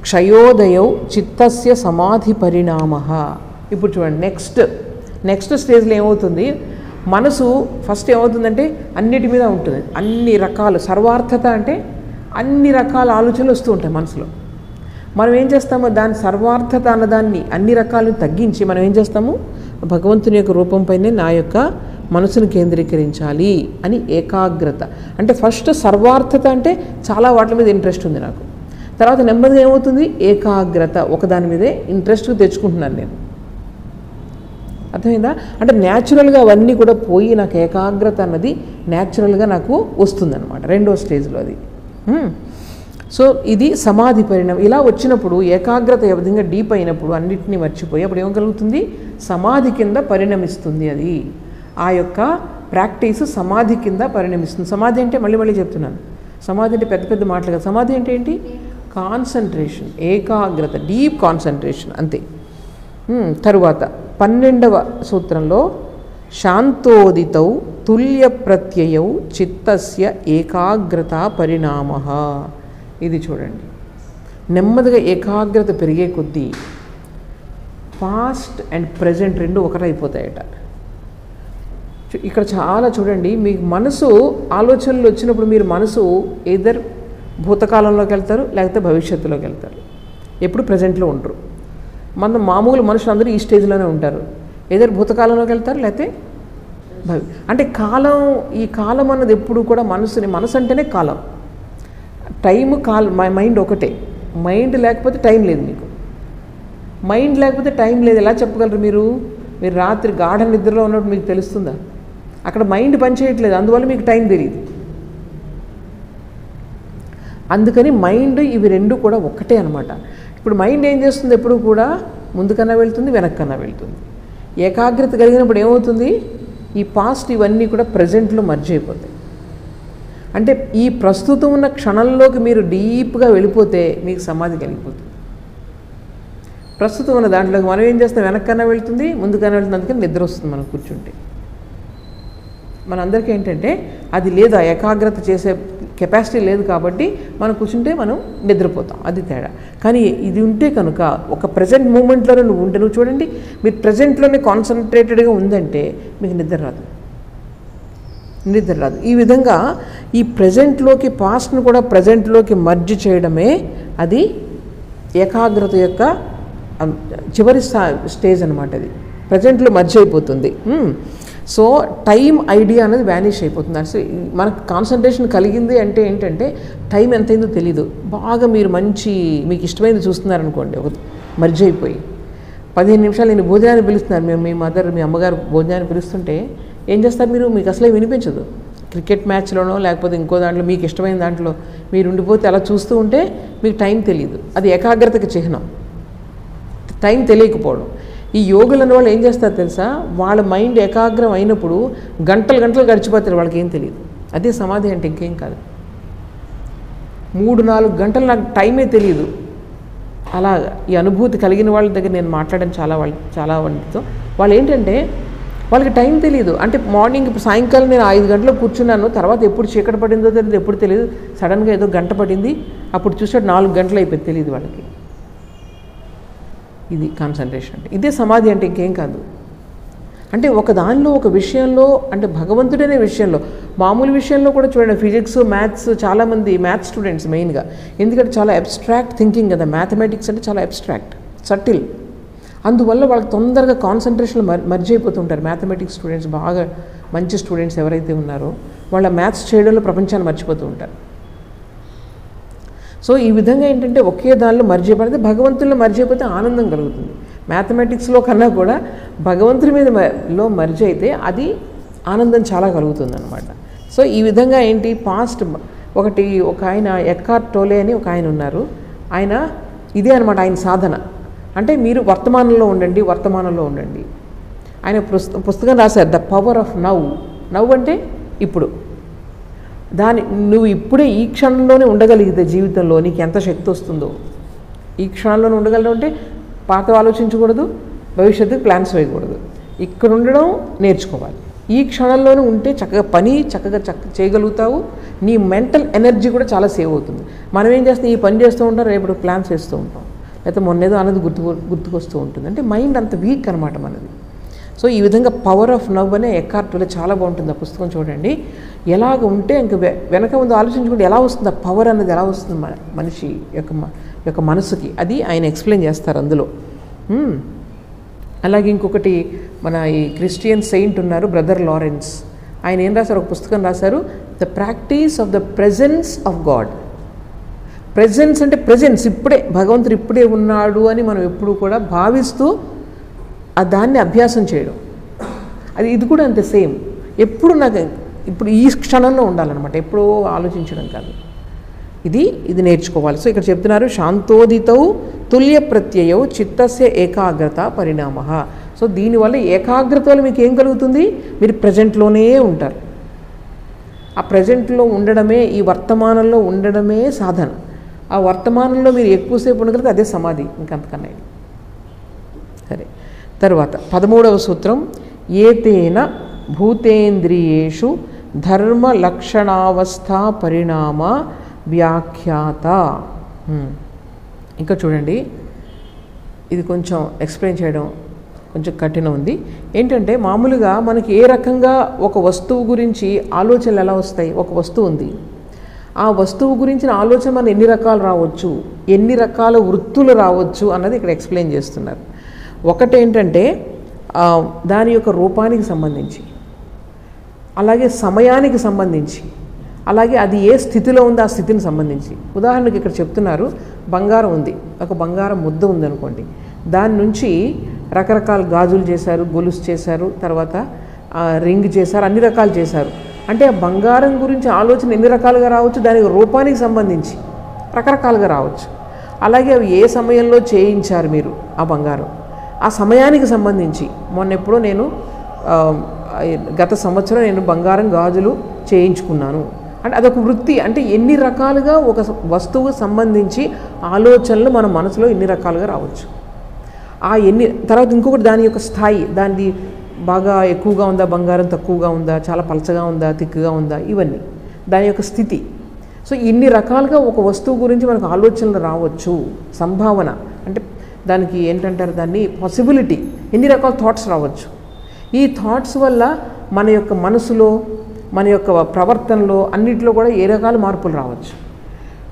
క్షయోదయౌ చిత్తస్య సమాధి పరిణామః. ఇప్పుడు చూడండి, నెక్స్ట్ స్టేజ్లో ఏమవుతుంది, మనసు ఫస్ట్ ఏమవుతుందంటే అన్నిటి మీద ఉంటుంది, అన్ని రకాలు, సర్వార్థత అంటే అన్ని రకాల ఆలోచనలు వస్తూ ఉంటాయి మనసులో. మనం ఏం చేస్తామో దాని సర్వార్థత అన్నదాన్ని, అన్ని రకాలను తగ్గించి మనం ఏం చేస్తాము, భగవంతుని యొక్క రూపంపైనే నా యొక్క మనసును కేంద్రీకరించాలి అని ఏకాగ్రత. అంటే ఫస్ట్ సర్వార్థత అంటే చాలా వాటి మీద ఇంట్రెస్ట్ ఉంది నాకు, తర్వాత నెమ్మదిగా ఏమవుతుంది, ఏకాగ్రత, ఒకదాని మీదే ఇంట్రెస్ట్ తెచ్చుకుంటున్నాను నేను. అర్థమైందా? అంటే న్యాచురల్గా అవన్నీ కూడా పోయి నాకు ఏకాగ్రత అన్నది న్యాచురల్గా నాకు వస్తుందన్నమాట, రెండో స్టేజ్లో అది. సో ఇది సమాధి పరిణామం. ఇలా వచ్చినప్పుడు ఏకాగ్రత ఏ విధంగా డీప్ అయినప్పుడు అన్నిటినీ మర్చిపోయి అప్పుడు ఏమగలుగుతుంది, సమాధి కింద పరిణమిస్తుంది. అది ఆ యొక్క ప్రాక్టీస్ సమాధి కింద పరిణమిస్తుంది. సమాధి అంటే మళ్ళీ చెప్తున్నాను, సమాధి అంటే పెద్ద మాటలు కదా. సమాధి అంటే ఏంటి? కాన్సన్ట్రేషన్, ఏకాగ్రత, డీప్ కాన్సన్ట్రేషన్, అంతే. తరువాత 12వ సూత్రంలో శాంతోదితౌ తుల్య ప్రత్యయౌ చిత్తస్య ఏకాగ్రత పరిణామః. ఇది చూడండి, నెమ్మదిగా ఏకాగ్రత పెరిగే కొద్దీ పాస్ట్ అండ్ ప్రజెంట్ రెండు ఒకటైపోతాయట. ఇక్కడ చాలా చూడండి, మీకు మనసు ఆలోచనలు వచ్చినప్పుడు మీరు మనసు ఏదర్ భూతకాలంలోకి వెళ్తారు, లేకపోతే భవిష్యత్తులోకి వెళ్తారు, ఎప్పుడు ప్రజెంట్లో ఉండరు. మామూలు మనుషులు అందరూ ఈ స్టేజ్లోనే ఉంటారు, ఏదర్ భూతకాలంలోకి వెళ్తారు, లేకపోతే అంటే ఈ కాలం అన్నది ఎప్పుడు కూడా మనసు అంటేనే కాలం, మైండ్ ఒకటే. మైండ్ లేకపోతే టైం లేదు మీకు, మైండ్ లేకపోతే టైం లేదు. ఎలా చెప్పగలరు మీరు రాత్రి గాఢ నిద్రలో ఉన్నప్పుడు మీకు తెలుస్తుందా? అక్కడ మైండ్ పనిచేయట్లేదు, అందువల్ల మీకు టైం తెలియదు. అందుకని మైండ్, ఇవి రెండు కూడా ఒక్కటే అనమాట. ఇప్పుడు మైండ్ ఏం చేస్తుంది, ఎప్పుడు కూడా ముందుకన్నా వెళ్తుంది, వెనక్కన్నా వెళ్తుంది. ఏకాగ్రత కలిగినప్పుడు ఏమవుతుంది, ఈ పాస్ట్ ఇవన్నీ కూడా ప్రజెంట్లో మర్జ్ అయిపోతాయి. అంటే ఈ ప్రస్తుతం ఉన్న క్షణంలోకి మీరు డీప్గా వెళ్ళిపోతే మీకు సమాధి కలిగిపోతుంది. ప్రస్తుతం ఉన్న దాంట్లోకి మనం ఏం చేస్తాం, వెనక్కన్నా వెళ్తుంది, ముందుకన్నా వెళ్తుంది, అందుకని నిద్ర వస్తుంది మనం కూర్చుంటే. మనందరికీ ఏంటంటే అది లేదు, ఆ ఏకాగ్రత చేసే కెపాసిటీ లేదు కాబట్టి మనం కూర్చుంటే మనం నిద్రపోతాం, అది తేడా. కానీ ఇది ఉంటే కనుక ఒక ప్రజెంట్ మూమెంట్లోనే నువ్వు ఉంటే, నువ్వు చూడండి మీరు ప్రజెంట్లోనే కాన్సన్ట్రేటెడ్గా ఉందంటే మీకు నిద్ర రాదు. ఈ విధంగా ఈ ప్రజెంట్లోకి పాస్ట్ను కూడా ప్రజెంట్లోకి మర్జ్ చేయడమే అది ఏకాగ్రత యొక్క చివరి స్టేజ్ అనమాట. అది ప్రజెంట్లో మర్జ్ అయిపోతుంది. సో టైం ఐడియా అనేది వ్యానిష్ అయిపోతుంది. అసలు మనకు కాన్సన్ట్రేషన్ కలిగింది అంటే ఏంటంటే టైం ఎంతైందో తెలీదు. బాగా మీరు మీకు ఇష్టమైనది చూస్తున్నారనుకోండి, ఒక మర్జ్ అయిపోయి 15 నిమిషాలు నేను భోజనాన్ని పిలుస్తున్నారు, మీ అమ్మగారు భోజనాన్ని పిలుస్తుంటే ఏం చేస్తారు మీరు? మీకు అసలే వినిపించదు. క్రికెట్ మ్యాచ్లోనో లేకపోతే ఇంకో దాంట్లో మీకు ఇష్టమైన దాంట్లో మీరు ఉండిపోతే అలా చూస్తూ ఉంటే మీకు టైం తెలియదు. అది ఏకాగ్రతకి చిహ్నం, టైం తెలియకపోవడం. ఈ యోగులు అనే వాళ్ళు ఏం చేస్తారు తెలుసా? వాళ్ళ మైండ్ ఏకాగ్రం అయినప్పుడు గంటలు గడిచిపోతారు, వాళ్ళకి ఏం తెలియదు. అదే సమాధి అంటే ఇంకేం కాదు. 3-4 గంటలు నాకు టైమే తెలియదు. అలా ఈ అనుభూతి కలిగిన వాళ్ళ దగ్గర నేను మాట్లాడాను చాలా వాళ్ళతో. వాళ్ళు ఏంటంటే వాళ్ళకి టైం తెలియదు. అంటే మార్నింగ్ సాయంకాలం నేను 5 గంటలకు కూర్చున్నాను, తర్వాత ఎప్పుడు చీకటి పడిందో తెలియదు, ఎప్పుడు తెలియదు. సడన్గా ఏదో గంట పడింది, అప్పుడు చూసాడు 4 గంటలు అయిపోయింది, తెలియదు వాళ్ళకి. ఇది కాన్సన్ట్రేషన్ అంటే. ఇదే సమాధి అంటే ఇంకేం కాదు. అంటే ఒక దానిలో ఒక విషయంలో, అంటే భగవంతుడనే విషయంలో, మామూలు విషయంలో కూడా చూడండి, ఫిజిక్స్ మ్యాథ్స్, చాలామంది మ్యాథ్స్ స్టూడెంట్స్ మెయిన్గా, ఎందుకంటే చాలా అబ్స్ట్రాక్ట్ థింకింగ్ కదా, మ్యాథమెటిక్స్ అంటే చాలా అబ్స్ట్రాక్ట్, సటిల్. అందువల్ల వాళ్ళకి తొందరగా కాన్సన్ట్రేషన్ మర్జ్ అయిపోతుంటారు. మ్యాథమెటిక్స్ స్టూడెంట్స్, బాగా మంచి స్టూడెంట్స్ ఎవరైతే ఉన్నారో వాళ్ళ మ్యాథ్స్ చేయడంలో ప్రపంచాన్ని మర్చిపోతూ ఉంటారు. సో ఈ విధంగా ఏంటంటే ఒకే దానిలో మర్జ్ అయిపోతే, భగవంతుల్లో మర్జ్ అయిపోతే ఆనందం కలుగుతుంది. మ్యాథమెటిక్స్లో కన్నా కూడా భగవంతుడి లో మర్జ్ అయితే అది ఆనందం చాలా కలుగుతుంది అనమాట. సో ఈ విధంగా ఏంటి, పాస్ట్ ఒక ఆయన ఎక్కార్ట్ టోలే అని ఒక ఆయన ఉన్నారు. ఆయన ఇదే అనమాట ఆయన సాధన. అంటే మీరు వర్తమానంలో ఉండండి. ఆయన పుస్తకం రాశారు, ద పవర్ ఆఫ్ నవ్ అంటే ఇప్పుడు. నువ్వు ఇప్పుడే ఈ క్షణంలోనే ఉండగలిగితే జీవితంలో నీకు ఎంత శక్తి వస్తుందో. ఈ క్షణంలోనే ఉండగలడం అంటే పాత ఆలోచించకూడదు, భవిష్యత్తుకు ప్లాన్స్ వేయకూడదు. ఇక్కడ ఉండడం నేర్చుకోవాలి. ఈ క్షణంలోనే ఉంటే చక్కగా చేయగలుగుతావు. నీ మెంటల్ ఎనర్జీ కూడా చాలా సేవ్ అవుతుంది. మనం ఏం చేస్తాం, ఈ పని చేస్తూ ఉంటాం, రేపు ప్లాన్స్ వేస్తూ ఉంటాం, లేకపోతే మొన్నేదో అనేది గుర్తుకొస్తూ ఉంటుంది. అంటే మైండ్ అంత వీక్ అనమాట మనది. సో ఈ విధంగా పవర్ ఆఫ్ నవ్ అనే ఎక్కార్ట్ టోలే చాలా బాగుంటుంది. ఆ పుస్తకం చూడండి. ఎలాగ ఉంటే ఇంక వెనక ముందు ఆలోచించుకుంటే ఎలా వస్తుంది ఆ పవర్ అనేది, ఎలా వస్తుంది మనిషి యొక్క మనసుకి, అది ఆయన ఎక్స్ప్లెయిన్ చేస్తారు అందులో. అలాగే ఇంకొకటి మన ఈ క్రిస్టియన్ సెయింట్ ఉన్నారు, బ్రదర్ లారెన్స్. ఆయన ఏం రాశారు, ఒక పుస్తకం రాశారు, the practice of the presence of God. Presence అంటే ప్రెజెన్స్, ఇప్పుడే భగవంతుడు ఇప్పుడే ఉన్నాడు అని మనం ఎప్పుడు కూడా భావిస్తూ దాన్ని అభ్యాసం చేయడం. ఇది కూడా అంతే సేమ్. ఎప్పుడు ఇప్పుడు ఈ క్షణంలో ఉండాలన్నమాట, ఎప్పుడో ఆలోచించడం కాదు. ఇది నేర్చుకోవాలి. సో ఇక్కడ చెప్తున్నారు, శాంతోదితౌ తుల్య ప్రత్యయౌ చిత్తస్య ఏకాగ్రత పరిణామః. సో దీనివల్ల ఏకాగ్రత వల్ల మీకు ఏం కలుగుతుంది, మీరు ప్రజెంట్లోనే ఉంటారు. ఆ ప్రజెంట్లో ఉండడమే, ఈ వర్తమానంలో ఉండడమే సాధన. ఆ వర్తమానంలో మీరు ఎక్కువసేపు ఉండగలిగితే అదే సమాధి, ఇంకంతకన్నా. సరే, తర్వాత 13వ సూత్రం, ఏతేన భూతేంద్రియేషు ధర్మ లక్షణావస్థ పరిణామ వ్యాఖ్యాత. ఇంకా చూడండి, ఇది కొంచెం ఎక్స్ప్లెయిన్ చేయడం కొంచెం కఠినం ఉంది. ఏంటంటే మామూలుగా మనకి ఏ రకంగా ఒక వస్తువు గురించి ఆలోచనలు ఎలా వస్తాయి, ఒక వస్తువు ఉంది, ఆ వస్తువు గురించిన ఆలోచన మన ఎన్ని రకాలు రావచ్చు, ఎన్ని రకాల వృత్తులు రావచ్చు అన్నది ఇక్కడ ఎక్స్ప్లెయిన్ చేస్తున్నారు. ఒకటేంటంటే దాని యొక్క రూపానికి సంబంధించి, అలాగే సమయానికి సంబంధించి, అలాగే అది ఏ స్థితిలో ఉందో ఆ స్థితిని సంబంధించి. ఉదాహరణకి ఇక్కడ చెప్తున్నారు, బంగారం ఉంది, ఒక బంగారం ముద్ద ఉందనుకోండి, దాని నుంచి రకరకాల గాజులు చేశారు, గొలుసు చేశారు, తర్వాత రింగ్ చేశారు, అన్ని రకాలు చేశారు. అంటే ఆ బంగారం గురించి ఆలోచన ఎన్ని రకాలుగా రావచ్చు, దానికి రూపానికి సంబంధించి రకరకాలుగా రావచ్చు. అలాగే అవి ఏ సమయంలో చేయించారు మీరు ఆ బంగారం, ఆ సమయానికి సంబంధించి. మొన్నెప్పుడో నేను గత సంవత్సరం నేను బంగారం గాజులు చేయించుకున్నాను అంటే అదొక వృత్తి. అంటే ఎన్ని రకాలుగా ఒక వస్తువుకు సంబంధించి ఆలోచనలు మన మనసులో ఎన్ని రకాలుగా రావచ్చు. తర్వాత ఇంకొకటి దాని యొక్క స్థాయి, దాని బాగా ఎక్కువగా ఉందా, బంగారం తక్కువగా ఉందా, చాలా పలచగా ఉందా, తిక్కుగా ఉందా, ఇవన్నీ దాని యొక్క స్థితి. సో ఇన్ని రకాలుగా ఒక వస్తువు గురించి మనకు ఆలోచనలు రావచ్చు. సంభావన అంటే దానికి ఏంటంటారు, దాన్ని పాసిబిలిటీ, ఎన్ని రకాల థాట్స్ రావచ్చు. ఈ థాట్స్ వల్ల మన యొక్క మనసులో, మన యొక్క ప్రవర్తనలో అన్నిటిలో కూడా ఏ రకాల మార్పులు రావచ్చు.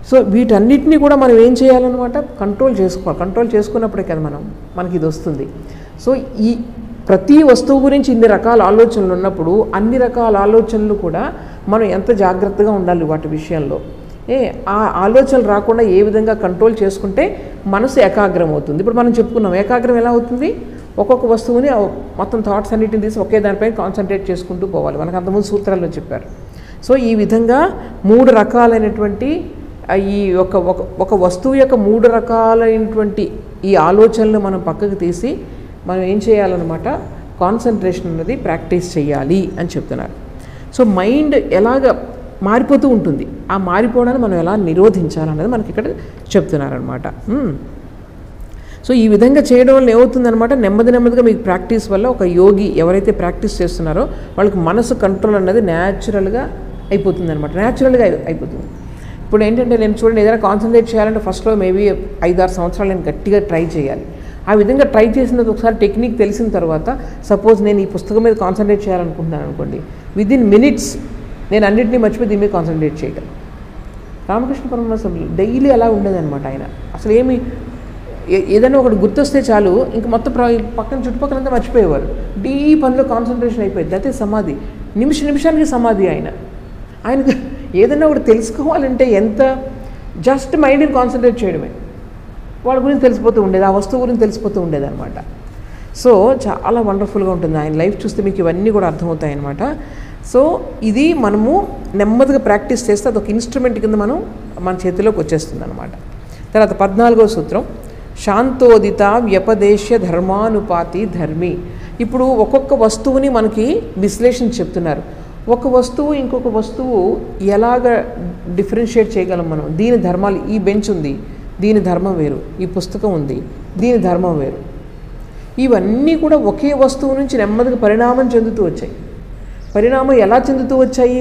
సో వీటన్నిటినీ కూడా మనం ఏం చేయాలన్నమాట, కంట్రోల్ చేసుకోవాలి. కంట్రోల్ చేసుకున్నప్పుడే కదా మనకి ఇది వస్తుంది. సో ఈ ప్రతి వస్తువు గురించి ఇన్ని రకాల ఆలోచనలు ఉన్నప్పుడు అన్ని రకాల ఆలోచనలు కూడా మనం ఎంత జాగ్రత్తగా ఉండాలి వాటి విషయంలో. ఆ ఆలోచనలు రాకుండా ఏ విధంగా కంట్రోల్ చేసుకుంటే మనసు ఏకాగ్రం అవుతుంది. ఇప్పుడు మనం చెప్పుకున్నాం ఏకాగ్రం ఎలా అవుతుంది, ఒక్కొక్క వస్తువుని మొత్తం థాట్స్ అన్నిటిని తీసి ఒకే దానిపై కాన్సన్ట్రేట్ చేసుకుంటూ పోవాలి. మనకు అంతకుముందు సూత్రాల్లో చెప్పారు. సో ఈ విధంగా 3 రకాలైనటువంటి ఈ ఒక వస్తువు యొక్క 3 రకాలైనటువంటి ఈ ఆలోచనలు మనం పక్కకు తీసి మనం ఏం చేయాలన్నమాట, కాన్సన్ట్రేషన్ అనేది ప్రాక్టీస్ చేయాలి అని చెప్తున్నారు. సో మైండ్ ఎలాగ మారిపోతూ ఉంటుంది, ఆ మారిపోవడాన్ని మనం ఎలా నిరోధించాలనేది మనకి ఇక్కడ చెప్తున్నారనమాట. సో ఈ విధంగా చేయడం వల్ల ఏమవుతుందనమాట, నెమ్మదిగా మీకు ప్రాక్టీస్ వల్ల ఒక యోగి ఎవరైతే ప్రాక్టీస్ చేస్తున్నారో వాళ్ళకి మనసు కంట్రోల్ అనేది న్యాచురల్గా అయిపోతుంది అనమాట. న్యాచురల్గా అయిపోతుంది. ఇప్పుడు ఏంటంటే నేను చూడండి, ఏదైనా కాన్సన్ట్రేట్ చేయాలంటే ఫస్ట్లో మేబీ 5-6 సంవత్సరాలు నేను గట్టిగా ట్రై చేయాలి. ఆ విధంగా ట్రై చేసినది ఒకసారి టెక్నిక్ తెలిసిన తర్వాత, సపోజ్ నేను ఈ పుస్తకం మీద కాన్సన్ట్రేట్ చేయాలనుకుంటున్నాను అనుకోండి, విదిన్ మినిట్స్ నేను అన్నింటినీ మర్చిపోయి దీని మీద కాన్సన్ట్రేట్ చేయగలను. రామకృష్ణ పరమహంస డైలీ అలా ఉండేదన్నమాట. ఆయన అసలు ఏదైనా ఒకటి గుర్తొస్తే చాలు ఇంక మొత్తం పక్కన చుట్టుపక్కలంతా మర్చిపోయేవారు. డీప్ అందులో కాన్సన్ట్రేషన్ అయిపోయింది. అదే సమాధి, నిమిషానికి సమాధి. ఆయనకు ఏదైనా ఒకటి తెలుసుకోవాలంటే ఎంత జస్ట్ మైండ్ని కాన్సన్ట్రేట్ చేయడమే, వాళ్ళ గురించి తెలిసిపోతూ ఉండేది, ఆ వస్తువు గురించి తెలిసిపోతూ ఉండేది అనమాట. సో చాలా వండర్ఫుల్గా ఉంటుంది. ఆయన లైఫ్ చూస్తే మీకు ఇవన్నీ కూడా అర్థమవుతాయి అన్నమాట. సో ఇది మనము నెమ్మదిగా ప్రాక్టీస్ చేస్తే అదొక ఇన్స్ట్రుమెంట్ కింద మన చేతిలోకి వచ్చేస్తుంది అనమాట. తర్వాత 14వ సూత్రం, శాంతోదిత వ్యపదేశ్య ధర్మానుపాతి ధర్మి. ఇప్పుడు ఒక్కొక్క వస్తువుని మనకి విశ్లేషణ చెప్తున్నారు. ఒక వస్తువు ఇంకొక వస్తువు ఎలాగ డిఫరెన్షియేట్ చేయగలం మనం. దీని ధర్మాలు, ఈ బెంచ్ ఉంది, దీని ధర్మం వేరు, ఈ పుస్తకం ఉంది, దీని ధర్మం వేరు. ఇవన్నీ కూడా ఒకే వస్తువు నుంచి నెమ్మదిగా పరిణామం చెందుతూ వచ్చాయి. పరిణామం ఎలా చెందుతూ వచ్చాయి,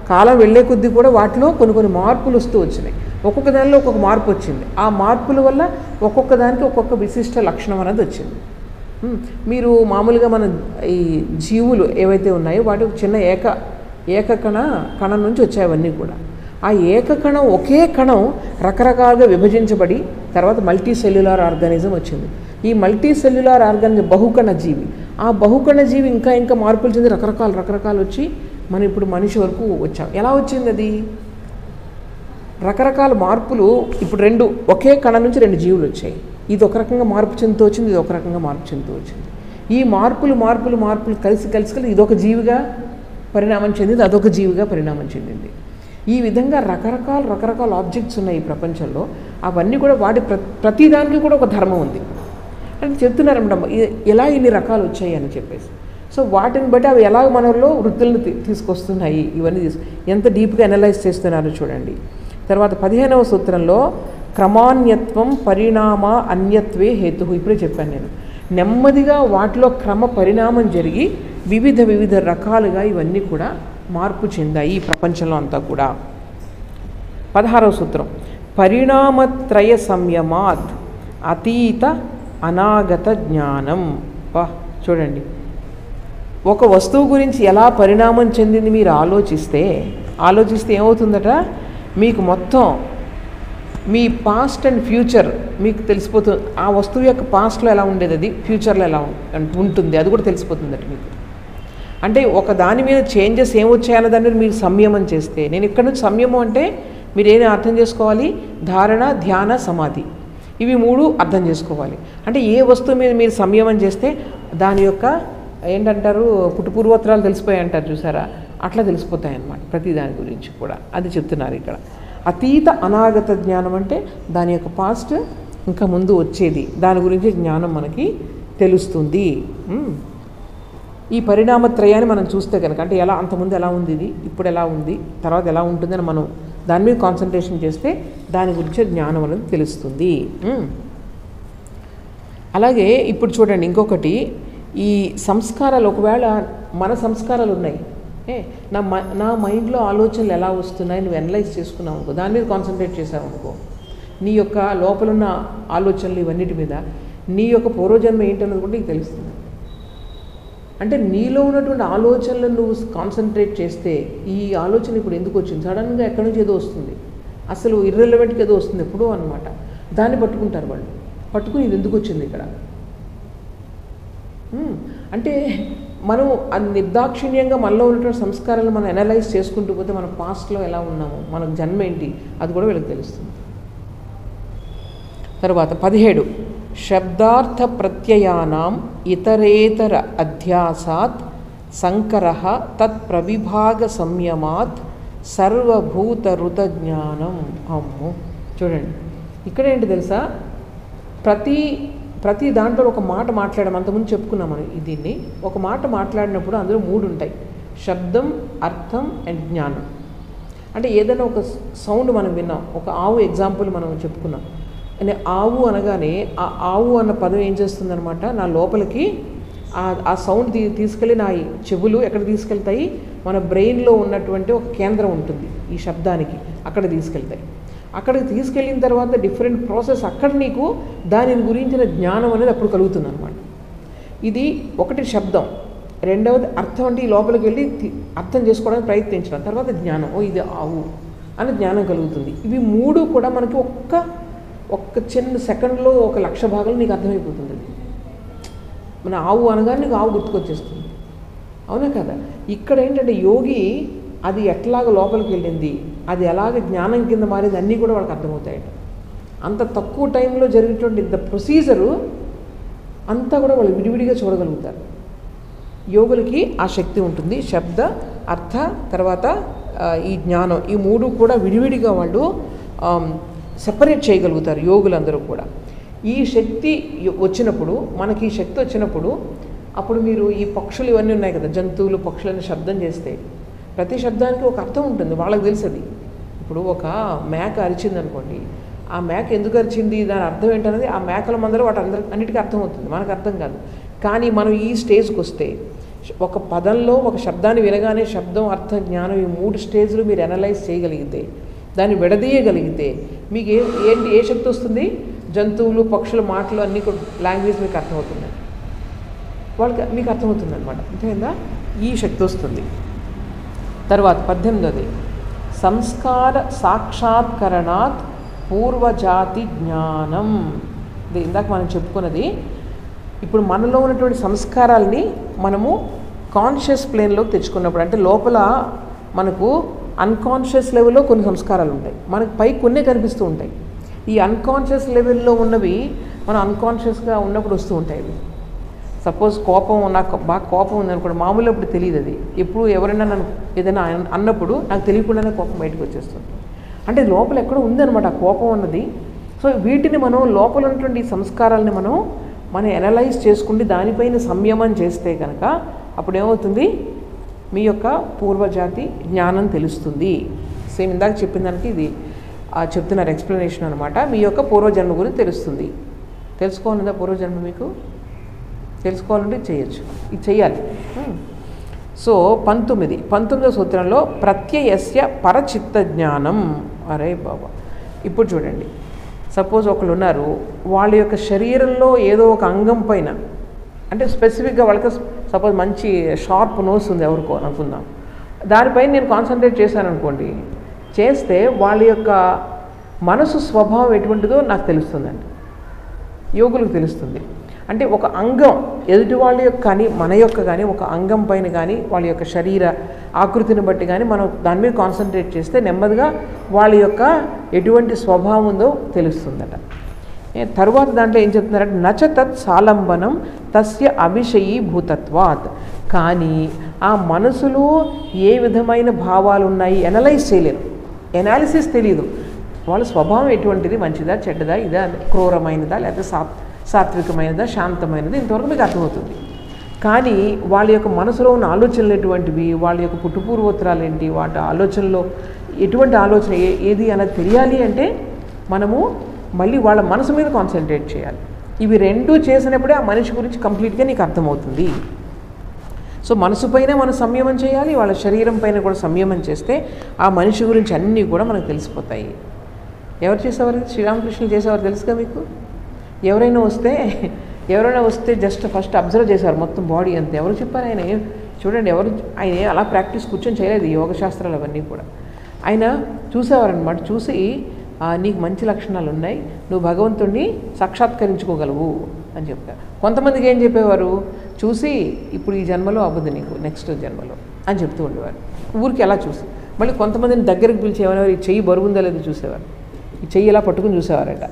కాలం వెళ్ళే కొద్దీ కూడా వాటిలో కొన్ని మార్పులు వస్తూ వచ్చినాయి. ఒక్కొక్క దానిలో ఒక్కొక్క మార్పు వచ్చింది. ఆ మార్పుల వల్ల ఒక్కొక్క దానికి ఒక్కొక్క విశిష్ట లక్షణం అనేది వచ్చింది. మామూలుగా మన ఈ జీవులు ఏవైతే ఉన్నాయో వాటి ఒక చిన్న కణం నుంచి వచ్చాయి అవన్నీ కూడా. ఆ ఏకకణం, ఒకే కణం రకరకాలుగా విభజించబడి తర్వాత మల్టీ సెల్యులార్ ఆర్గానిజం వచ్చింది. ఈ మల్టీ సెల్యులార్ ఆర్గానిజం బహుకణ జీవి. ఆ బహుకణ జీవి ఇంకా మార్పులు చెంది రకరకాలు వచ్చి మనం ఇప్పుడు మనిషి వరకు వచ్చాం. ఎలా వచ్చింది అది? రకరకాల మార్పులు. ఇప్పుడు ఒకే కణం నుంచి 2 జీవులు వచ్చాయి. ఇది ఒక రకంగా మార్పు చెందుతూ వచ్చింది, ఇది ఒక రకంగా మార్పు చెందుతూ వచ్చింది. ఈ మార్పులు కలిసి ఇదొక జీవిగా పరిణామం చెందింది, అదొక జీవిగా పరిణామం చెందింది. ఈ విధంగా రకరకాల ఆబ్జెక్ట్స్ ఉన్నాయి ఈ ప్రపంచంలో. అవన్నీ కూడా వాటి ప్రతిదానికి కూడా ఒక ధర్మం ఉంది అని చెప్తున్నారన్నమాట. ఎలా ఇన్ని రకాలు వచ్చాయి అని చెప్పేసి. సో వాటిని బట్టి అవి ఎలా మనలో వృత్తులను తీసుకొస్తున్నాయి, ఇవన్నీ ఎంత డీప్గా అనలైజ్ చేస్తున్నారో చూడండి. తర్వాత 15వ సూత్రంలో క్రమాన్యత్వం పరిణామ అన్యత్వే హేతు. ఇప్పుడే చెప్పాను నేను. నెమ్మదిగా వాటిలో క్రమ పరిణామం జరిగి వివిధ రకాలుగా ఇవన్నీ కూడా మార్పు చెందాయి ఈ ప్రపంచంలో అంతా కూడా. 16వ సూత్రం, పరిణామత్రయ సంయమాత్ అతీత అనాగత జ్ఞానం. చూడండి, ఒక వస్తువు గురించి ఎలా పరిణామం చెందింది మీరు ఆలోచిస్తే ఏమవుతుందట, మీకు మొత్తం మీ పాస్ట్ అండ్ ఫ్యూచర్ మీకు తెలిసిపోతుంది. ఆ వస్తువు యొక్క పాస్ట్లో ఎలా ఉండేది, అది ఫ్యూచర్లో ఎలా ఉంటుంది, అది కూడా తెలిసిపోతుందట మీకు. అంటే ఒక దాని మీద చేంజెస్ ఏమొచ్చాయన్న దాని మీద మీరు సంయమం చేస్తే, నేను ఇక్కడ నుంచి సంయమం అంటే మీరు ఏమి అర్థం చేసుకోవాలి, ధారణ, ధ్యాన, సమాధి, ఇవి 3 అర్థం చేసుకోవాలి. అంటే ఏ వస్తువు మీద మీరు సంయమం చేస్తే దాని యొక్క ఏంటంటారు పుట్టుపూర్వోత్తరాలు తెలిసిపోయాయి అంటారు చూసారా, అట్లా తెలిసిపోతాయి అన్నమాట ప్రతి దాని గురించి కూడా. అది చెప్తున్నారు ఇక్కడ. అతీత అనాగత జ్ఞానం అంటే దాని యొక్క పాస్ట్, ఇంకా ముందు వచ్చేది, దాని గురించి జ్ఞానం మనకి తెలుస్తుంది. ఈ పరిణామత్రయాన్ని మనం చూస్తే కనుక, అంటే అంతకుముందు ఎలా ఉంది, ఇది ఇప్పుడు ఎలా ఉంది, తర్వాత ఎలా ఉంటుందని మనం దాని మీద కాన్సన్ట్రేషన్ చేస్తే దాని గురించి జ్ఞానం అనేది తెలుస్తుంది. అలాగే ఇప్పుడు చూడండి ఇంకొకటి, ఈ సంస్కారాలు ఒకవేళ మన సంస్కారాలు ఉన్నాయి, నా మైండ్లో ఆలోచనలు ఎలా వస్తున్నాయి నువ్వు అనలైజ్ చేసుకున్నావు అనుకో, దాని మీద కాన్సన్ట్రేట్ చేసావు అనుకో, నీ యొక్క లోపలున్న ఆలోచనలు ఇవన్నిటి మీద నీ యొక్క పూర్వజన్మ ఏంటన్నది కూడా నీకు తెలుస్తుంది. అంటే నీలో ఉన్నటువంటి ఆలోచనలను నువ్వు కాన్సన్ట్రేట్ చేస్తే ఈ ఆలోచన ఇప్పుడు ఎందుకు వచ్చింది, సడన్గా ఎక్కడి నుంచి ఏదో వస్తుంది, అసలు ఇర్రెలవెంట్గా ఏదో వస్తుంది ఎప్పుడో అనమాట, దాన్ని పట్టుకుంటారు వాళ్ళు. పట్టుకుని ఇది ఎందుకు వచ్చింది ఇక్కడ అంటే మనం నిర్దాక్షిణ్యంగా మనలో ఉన్నటువంటి సంస్కారాలను మనం అనలైజ్ చేసుకుంటూ పోతే మన పాస్ట్లో ఎలా ఉన్నామో, మనకు జన్మ ఏంటి అది కూడా వీళ్ళకి తెలుస్తుంది. తర్వాత 17 శబ్దార్థ ప్రత్యయానాం ఇతరేతర అధ్యాసాత్ సంకరః తత్ ప్రవిభాగ సంయమాత్ సర్వభూత ఋత జ్ఞానం. అమ్మో చూడండి ఇక్కడ ఏంటి తెలుసా, ప్రతి దాంట్లో ఒక మాట మాట్లాడడం, అంతకుముందు చెప్పుకున్నాం మనం దీన్ని. ఒక మాట మాట్లాడినప్పుడు అందులో 3 ఉంటాయి, శబ్దం, అర్థం అండ్ జ్ఞానం. అంటే ఏదైనా ఒక సౌండ్ మనం విన్నాం, ఒక ఆవు ఎగ్జాంపుల్ మనం చెప్పుకున్నాం. అంటే ఆవు అనగానే ఆ ఆవు అన్న పదం ఏం చేస్తుందనమాట, నా లోపలికి ఆ సౌండ్ తీసుకెళ్ళి నా చెవులు ఎక్కడ తీసుకెళ్తాయి, మన బ్రెయిన్లో ఉన్నటువంటి ఒక కేంద్రం ఉంటుంది ఈ శబ్దానికి, అక్కడ తీసుకెళ్తాయి. అక్కడికి తీసుకెళ్ళిన తర్వాత డిఫరెంట్ ప్రాసెస్ అక్కడ నీకు దాని గురించిన జ్ఞానం అనేది అప్పుడు కలుగుతుంది అనమాట. ఇది ఒకటి శబ్దం, రెండవది అర్థం, అంటే ఈ లోపలికి వెళ్ళి అర్థం చేసుకోవడానికి ప్రయత్నించడం, తర్వాత జ్ఞానం, ఇది ఆవు అని జ్ఞానం కలుగుతుంది. ఇవి 3 కూడా మనకి ఒక్క చిన్న సెకండ్లో 1,00,000 భాగాలు నీకు అర్థమైపోతుంది. మన ఆవు అనగానే నీకు ఆవు గుర్తుకొచ్చేస్తుంది, అవునా కదా. ఇక్కడ ఏంటంటే యోగి అది ఎట్లాగ లోపలికి వెళ్ళింది, అది ఎలాగ జ్ఞానం కింద మారేది అన్నీ కూడా వాళ్ళకి అర్థమవుతాయట. అంత తక్కువ టైంలో జరిగేటువంటి ఇంత ప్రొసీజరు అంతా కూడా వాళ్ళు విడివిడిగా చూడగలుగుతారు. యోగులకి ఆ శక్తి ఉంటుంది. శబ్ద, అర్థ, తర్వాత ఈ జ్ఞానం, ఈ 3 కూడా విడివిడిగా వాళ్ళు సెపరేట్ చేయగలుగుతారు యోగులందరూ కూడా. ఈ శక్తి వచ్చినప్పుడు, మనకి ఈ శక్తి వచ్చినప్పుడు, అప్పుడు మీరు ఈ పక్షులు ఇవన్నీ ఉన్నాయి కదా, జంతువులు పక్షులని శబ్దం చేస్తే ప్రతి శబ్దానికి ఒక అర్థం ఉంటుంది, వాళ్ళకి తెలుసది. ఇప్పుడు ఒక మేక అరిచింది అనుకోండి, ఆ మేక ఎందుకు అరిచింది, దాని అర్థం ఏంటనేది ఆ మేకల మందరూ అన్నిటికీ అర్థం అవుతుంది, మనకు అర్థం కాదు. కానీ మనం ఈ స్టేజ్కి వస్తే ఒక పదంలో ఒక శబ్దాన్ని వినగానే శబ్దం, అర్థం, జ్ఞానం, ఈ 3 స్టేజ్లు మీరు అనలైజ్ చేయగలిగితే, దాన్ని విడదీయగలిగితే మీకు ఏ శక్తి వస్తుంది, జంతువులు పక్షుల మాటలు అన్నీ కూడా లాంగ్వేజ్ మీకు అర్థమవుతుంది, వాళ్ళకి మీకు అర్థమవుతుంది అనమాట. అంతేందా ఈ శక్తి వస్తుంది. తర్వాత 18 సంస్కార సాక్షాత్కరణాత్ పూర్వజాతి జ్ఞానం. ఇది ఇందాక మనం చెప్పుకున్నది. ఇప్పుడు మనలో ఉన్నటువంటి సంస్కారాలని మనము కాన్షియస్ ప్లేన్లోకి తెచ్చుకున్నప్పుడు, అంటే లోపల మనకు అన్కాన్షియస్ లెవెల్లో కొన్ని సంస్కారాలు ఉంటాయి, మనకు పై కొన్నే కనిపిస్తూ ఉంటాయి. ఈ అన్కాన్షియస్ లెవెల్లో ఉన్నవి మనం అన్కాన్షియస్గా ఉన్నప్పుడు వస్తూ ఉంటాయి. సపోజ్ కోపం, నాకు బాగా కోపం ఉందనుకోండి, మామూలు అప్పుడు తెలియదు అది, ఎప్పుడు ఎవరైనా నన్ను ఏదైనా అన్నప్పుడు నాకు తెలియకుండానే కోపం బయటకు వచ్చేస్తుంది. అంటే లోపల ఎక్కడో ఉందన్నమాట ఆ కోపం అన్నది. సో వీటిని మనం లోపల ఉన్నటువంటి సంస్కారాలని మనం అనలైజ్ చేసుకుంటే దానిపైన సంయమం చేస్తే కనుక అప్పుడు ఏమవుతుంది, మీ యొక్క పూర్వజాతి జ్ఞానం తెలుస్తుంది. సేమ్ ఇందాక చెప్పిన దానికి ఇది చెప్తున్నారు ఎక్స్ప్లెనేషన్ అనమాట. మీ యొక్క పూర్వజన్మ గురించి తెలుస్తుంది. తెలుసుకోవాలందా పూర్వజన్మ మీకు? తెలుసుకోవాలంటే చేయొచ్చు, ఇది చెయ్యాలి. సో 19వ సూత్రంలో ప్రత్యయస్య పరచిత్త జ్ఞానం. అరే బాబా, ఇప్పుడు చూడండి, సపోజ్ ఒకళ్ళు ఉన్నారు, వాళ్ళ యొక్క శరీరంలో ఏదో ఒక అంగం పైన, అంటే స్పెసిఫిక్గా వాళ్ళకి సపోజ్ మంచి షార్ప్ నోస్ ఉంది ఎవరికో అనుకుందాం, దానిపైన నేను కాన్సన్ట్రేట్ చేశాను అనుకోండి, చేస్తే వాళ్ళ యొక్క మనసు స్వభావం ఎటువంటిదో నాకు తెలుస్తుందండి, యోగులకు తెలుస్తుంది. అంటే ఒక అంగం ఎదుటి వాళ్ళ యొక్క కానీ మన యొక్క కానీ ఒక అంగం పైన కానీ వాళ్ళ యొక్క శరీర ఆకృతిని బట్టి కానీ మనం దాని మీద కాన్సన్ట్రేట్ చేస్తే నెమ్మదిగా వాళ్ళ యొక్క ఎటువంటి స్వభావం ఉందో తెలుస్తుందట. తరువాత దాంట్లో ఏం చెప్తున్నారంటే నచ తత్ సాలంబనం తస్య అవిషయీభూతత్వాత్. కానీ ఆ మనసులో ఏ విధమైన భావాలు ఉన్నాయి అనలైజ్ చేయలేరు, ఎనాలిసిస్ తెలియదు. వాళ్ళ స్వభావం ఎటువంటిది, మంచిదా చెడ్డదా, ఇదా క్రూరమైనదా లేకపోతే సాత్వికమైనదా శాంతమైనదా, ఇంతవరకు మీకు అర్థమవుతుంది. కానీ వాళ్ళ యొక్క మనసులో ఉన్న ఆలోచనలు ఎటువంటివి, వాళ్ళ యొక్క పుట్టుపూర్వోత్తరాలు ఏంటి, వాటి ఆలోచనలో ఎటువంటి ఆలోచన ఏది అన్నది తెలియాలి అంటే మనము మళ్ళీ వాళ్ళ మనసు మీద కాన్సన్ట్రేట్ చేయాలి. ఇవి రెండూ చేసినప్పుడే ఆ మనిషి గురించి కంప్లీట్గా నీకు అర్థమవుతుంది. సో మనసు పైన మనం సంయమం చేయాలి, వాళ్ళ శరీరం పైన కూడా సంయమం చేస్తే ఆ మనిషి గురించి అన్నీ కూడా మనకు తెలిసిపోతాయి. ఎవరు చేసేవారు? శ్రీరామకృష్ణులు చేసేవారు తెలుసుగా మీకు. ఎవరైనా వస్తే జస్ట్ ఫస్ట్ అబ్జర్వ్ చేశారు మొత్తం బాడీ అంతా. ఎవరు చెప్పారు? ఆయన చూడండి, ఆయన అలా ప్రాక్టీస్ కూర్చొని చేయలేదు ఈ యోగశాస్త్రాలు అవన్నీ కూడా. ఆయన చూసేవారనమాట. చూసి నీకు మంచి లక్షణాలు ఉన్నాయి, నువ్వు భగవంతుడిని సాక్షాత్కరించుకోగలవు అని చెప్పారు. కొంతమందికి ఏం చెప్పేవారు? చూసి ఇప్పుడు ఈ జన్మలో అవ్వదు నీకు, నెక్స్ట్ జన్మలో అని చెప్తూ ఉండేవారు ఊరికి అలా చూసి. మళ్ళీ కొంతమందిని దగ్గరికి పిలిచి ఏమనేవారు? ఈ చెయ్యి బరువుందా లేదో చూసేవారు. ఈ చెయ్యి ఇలా పట్టుకుని చూసేవారట.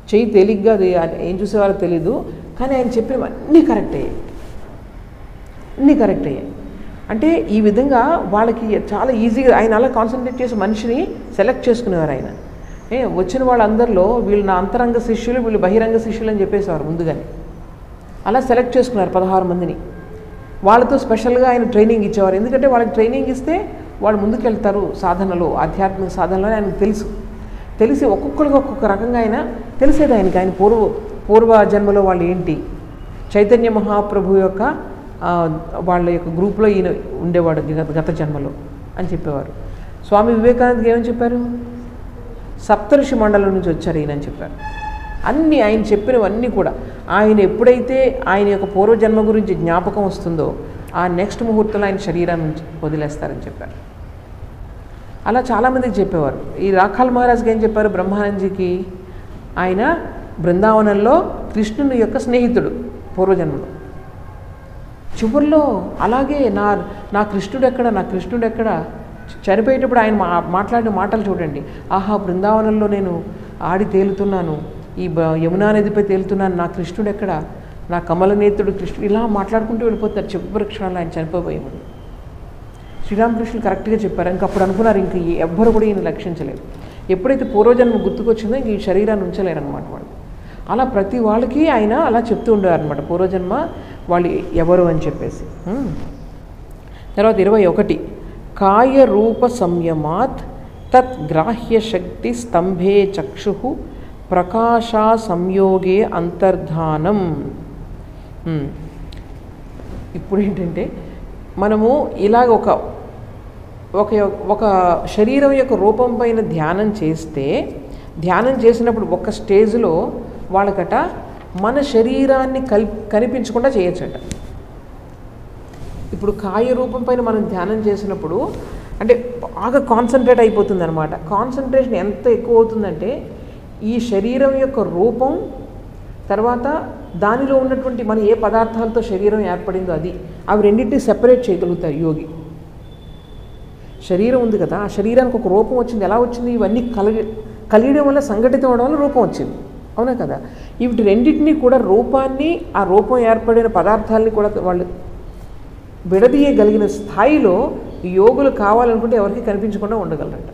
చెయ్యి తేలిగ్గా అది ఏం చూసేవారో తెలీదు, కానీ ఆయన చెప్పినవి అన్నీ కరెక్ట్ అయ్యాయి. అంటే ఈ విధంగా వాళ్ళకి చాలా ఈజీగా ఆయన అలా కాన్సన్ట్రేట్ చేసి మనిషిని సెలెక్ట్ చేసుకునేవారు. ఆయన వచ్చిన వాళ్ళందరిలో వీళ్ళు నా అంతరంగ శిష్యులు, వీళ్ళు బహిరంగ శిష్యులు అని చెప్పేసేవారు ముందుగానే. అలా సెలెక్ట్ చేసుకున్నారు 16 మందిని. వాళ్ళతో స్పెషల్గా ఆయన ట్రైనింగ్ ఇచ్చేవారు. ఎందుకంటే వాళ్ళకి ట్రైనింగ్ ఇస్తే వాళ్ళు ముందుకెళ్తారు సాధనలో, ఆధ్యాత్మిక సాధనలో. ఆయనకు తెలిసి ఒక్కొక్కరికి ఒక్కొక్క రకంగా ఆయన తెలిసేది ఆయనకి. ఆయన పూర్వ జన్మలో వాళ్ళు ఏంటి, చైతన్య మహాప్రభు యొక్క వాళ్ళ యొక్క గ్రూప్లో ఈయన ఉండేవాడు గత జన్మలో అని చెప్పేవారు. స్వామి వివేకానందకి ఏమని చెప్పారు? సప్తఋషి మండలం నుంచి వచ్చారు ఈయన అని చెప్పారు. అన్నీ ఆయన చెప్పినవన్నీ కూడా ఆయన ఎప్పుడైతే ఆయన యొక్క పూర్వజన్మ గురించి జ్ఞాపకం వస్తుందో ఆ నెక్స్ట్ ముహూర్తంలో ఆయన శరీరాన్ని వదిలేస్తారని చెప్పారు. అలా చాలామందికి చెప్పేవారు. ఈ రాఖాల్ మహారాజ్కి ఏం చెప్పారు? బ్రహ్మానందజీకి ఆయన బృందావనంలో కృష్ణుని యొక్క స్నేహితుడు పూర్వజన్మలో. చివరిలో అలాగే నా కృష్ణుడు ఎక్కడ చనిపోయేటప్పుడు ఆయన మాట్లాడిన మాటలు చూడండి. ఆహా, బృందావనంలో నేను ఆడి తేలుతున్నాను, ఈ యమునా నదిపై తేలుతున్నాను, నా కృష్ణుడు ఎక్కడ, నా కమలనేత్రుడు కృష్ణుడు, ఇలా మాట్లాడుకుంటూ వెళ్ళిపోతారు చివరి క్షణాలు ఆయన చనిపోయే ముందు. శ్రీరామకృష్ణులు కరెక్ట్గా చెప్పారు. ఇంకప్పుడు అనుకున్నారు ఇంక ఎవ్వరు కూడా ఈయన లక్షించలేరు. ఎప్పుడైతే పూర్వజన్మ గుర్తుకొచ్చిందో ఇంక ఈ శరీరాన్ని ఉంచలేరు అనమాట వాళ్ళు. అలా ప్రతి వాళ్ళకి ఆయన అలా చెప్తూ ఉండేవారు అనమాట పూర్వజన్మ వాళ్ళు ఎవరు అని చెప్పేసి. తర్వాత 21 కాయ రూప సంయమాత్ తత్ గ్రాహ్య శక్తి స్తంభే చక్షు ప్రకాశ సంయోగే అంతర్ధానం. ఇప్పుడు ఏంటంటే మనము ఇలాగ ఒక శరీరం యొక్క రూపం పైన ధ్యానం చేసినప్పుడు ఒక స్టేజ్లో వాళ్ళకట మన శరీరాన్ని కనిపించకుండా చేయొచ్చట. ఇప్పుడు కాయ రూపం పైన మనం ధ్యానం చేసినప్పుడు అంటే బాగా కాన్సన్ట్రేట్ అయిపోతుంది అనమాట. కాన్సన్ట్రేషన్ ఎంత ఎక్కువ అవుతుందంటే ఈ శరీరం యొక్క రూపం తర్వాత దానిలో ఉన్నటువంటి మన ఏ పదార్థాలతో శరీరం ఏర్పడిందో అవి రెండింటిని సెపరేట్ చేయగలుగుతారు యోగి. శరీరం ఉంది కదా, ఆ శరీరానికి ఒక రూపం వచ్చింది. ఎలా వచ్చింది? ఇవన్నీ కలియడం వల్ల, సంఘటితం అవడం వల్ల రూపం వచ్చింది, అవునా కదా? వీటి రెండింటినీ కూడా ఆ రూపం ఏర్పడిన పదార్థాలని కూడా వాళ్ళు విడదీయగలిగిన స్థాయిలో యోగులు కావాలనుకుంటే ఎవరికి కనిపించకుండా ఉండగలరట.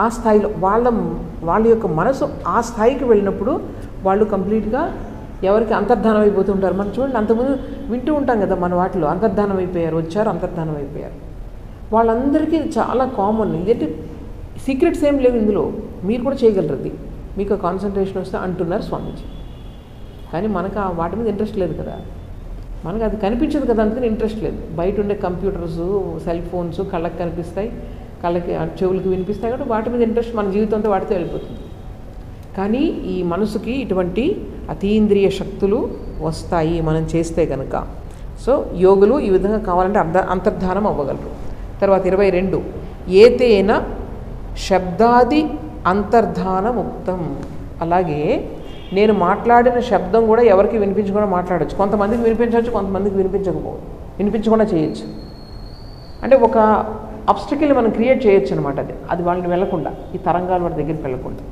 ఆ స్థాయిలో వాళ్ళ యొక్క మనసు ఆ స్థాయికి వెళ్ళినప్పుడు వాళ్ళు కంప్లీట్గా ఎవరికి అంతర్ధానం అయిపోతుంటారు. మనం చూడండి, అంతకుముందు వింటూ ఉంటాం కదా మన వాటిలో అంతర్ధానం అయిపోయారు, వచ్చారు అంతర్ధానం అయిపోయారు. వాళ్ళందరికీ చాలా కామన్. ఇదేంటి సీక్రెట్స్ ఏం లేవు ఇందులో, మీరు కూడా చేయగలరు. మీకు కాన్సన్ట్రేషన్ వస్తే అంటున్నారు స్వామీజీ. కానీ మనకు ఆ వాటి మీద ఇంట్రెస్ట్ లేదు కదా, మనకు అది కనిపించదు కదా, అందుకని ఇంట్రెస్ట్ లేదు. బయట ఉండే కంప్యూటర్స్, సెల్ ఫోన్స్ కళ్ళకి కనిపిస్తాయి, కళ్ళకి చెవులకి వినిపిస్తాయి కాబట్టి వాటి మీద ఇంట్రెస్ట్ మన జీవితంతో వాటితో వెళ్ళిపోతుంది. కానీ ఈ మనసుకి ఇటువంటి అతీంద్రియ శక్తులు వస్తాయి మనం చేస్తే కనుక. సో యోగులు ఈ విధంగా కావాలంటే అంతర్ధానం అవ్వగలరు. తర్వాత 22 ఏతేన శబ్దాది అంతర్ధానముక్తం. అలాగే నేను మాట్లాడిన శబ్దం కూడా ఎవరికి వినిపించకుండా మాట్లాడచ్చు. కొంతమందికి వినిపించవచ్చు, కొంతమందికి వినిపించకుండా చేయొచ్చు. అంటే ఒక అబ్స్టకిల్ మనం క్రియేట్ చేయొచ్చు అనమాట. అది వాళ్ళని వెళ్లకుండా, ఈ తరంగాలు వాటి దగ్గరికి వెళ్లకుండా.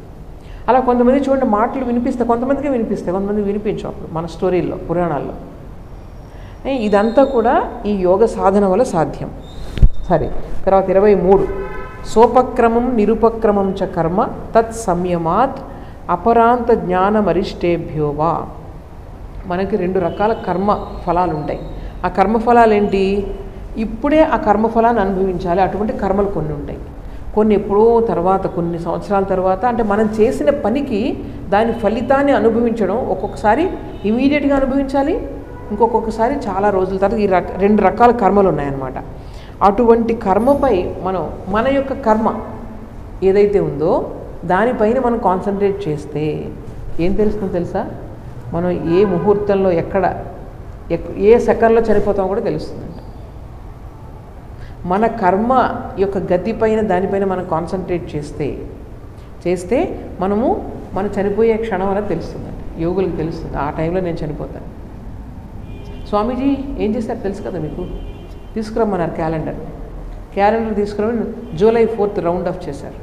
అలా కొంతమంది చూడండి మాటలు వినిపిస్తాయి, కొంతమందికి వినిపిస్తాయి, కొంతమందికి వినిపించవు. అప్పుడు మన స్టోరీల్లో, పురాణాల్లో ఇదంతా కూడా ఈ యోగ సాధన వల్ల సాధ్యం. సరే, తర్వాత 23 సోపక్రమం నిరుపక్రమం చ కర్మ తత్ సంయమాత్ అపరాంత జ్ఞానమరిష్టేభ్యోవా. మనకి 2 రకాల కర్మ ఫలాలు ఉంటాయి. ఆ కర్మఫలాలు ఏంటి? ఇప్పుడే ఆ కర్మఫలాన్ని అనుభవించాలి. అటువంటి కర్మలు కొన్ని ఉంటాయి. కొన్ని ఎప్పుడో తర్వాత, కొన్ని సంవత్సరాల తర్వాత, అంటే మనం చేసిన పనికి దాని ఫలితాన్ని అనుభవించడం ఒక్కొక్కసారి ఇమీడియట్గా అనుభవించాలి, ఇంకొకసారి చాలా రోజుల తర్వాత ఈ 2 రకాల కర్మలు ఉన్నాయన్నమాట. అటువంటి కర్మపై మన యొక్క కర్మ ఏదైతే ఉందో దానిపైన మనం కాన్సన్ట్రేట్ చేస్తే ఏం తెలుస్తుందో తెలుసా? మనం ఏ ముహూర్తంలో ఏ సెకండ్లో చనిపోతామో కూడా తెలుస్తుందంట. మన కర్మ యొక్క గతిపైన దానిపైన మనం కాన్సన్ట్రేట్ చేస్తే మనం చనిపోయే క్షణం అనేది తెలుస్తుందండి. యోగులకు తెలుస్తుంది ఆ టైంలో నేను చనిపోతాను. స్వామీజీ ఏం చేశారు తెలుసు కదా మీకు? తీసుకురమ్మన్నారు క్యాలెండర్ తీసుకురమ్మని జూలై 4th రౌండ్ ఆఫ్ చేశారు.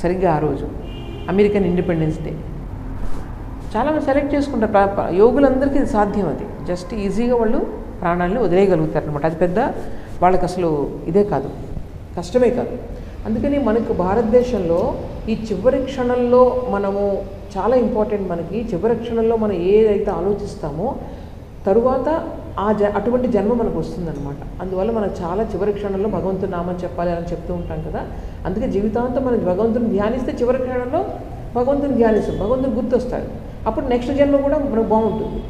సరిగ్గా ఆ రోజు అమెరికన్ ఇండిపెండెన్స్ డే. చాలామంది సెలెక్ట్ చేసుకుంటారు. యోగులందరికీ ఇది సాధ్యం. అది జస్ట్ ఈజీగా వాళ్ళు ప్రాణాలను వదిలేయగలుగుతారు అనమాట. అది పెద్ద వాళ్ళకి అసలు ఇదే కాదు, కష్టమే కాదు. అందుకని మనకు భారతదేశంలో ఈ చివరి క్షణంలో మనము చాలా ఇంపార్టెంట్. మనకి చివరి క్షణంలో మనం ఏదైతే ఆలోచిస్తామో తరువాత అటువంటి జన్మ మనకు వస్తుందన్నమాట. అందువల్ల మనం చాలా చివరి క్షణంలో భగవంతుని నామం చెప్పాలి అని చెప్తూ ఉంటాం కదా. అందుకే జీవితాంతం మనం భగవంతుని ధ్యానిస్తే చివరి క్షణంలో భగవంతుని ధ్యానిస్తాం, భగవంతుని గుర్తొస్తాడు. అప్పుడు నెక్స్ట్ జన్మ కూడా మనకు బాగుంటుంది.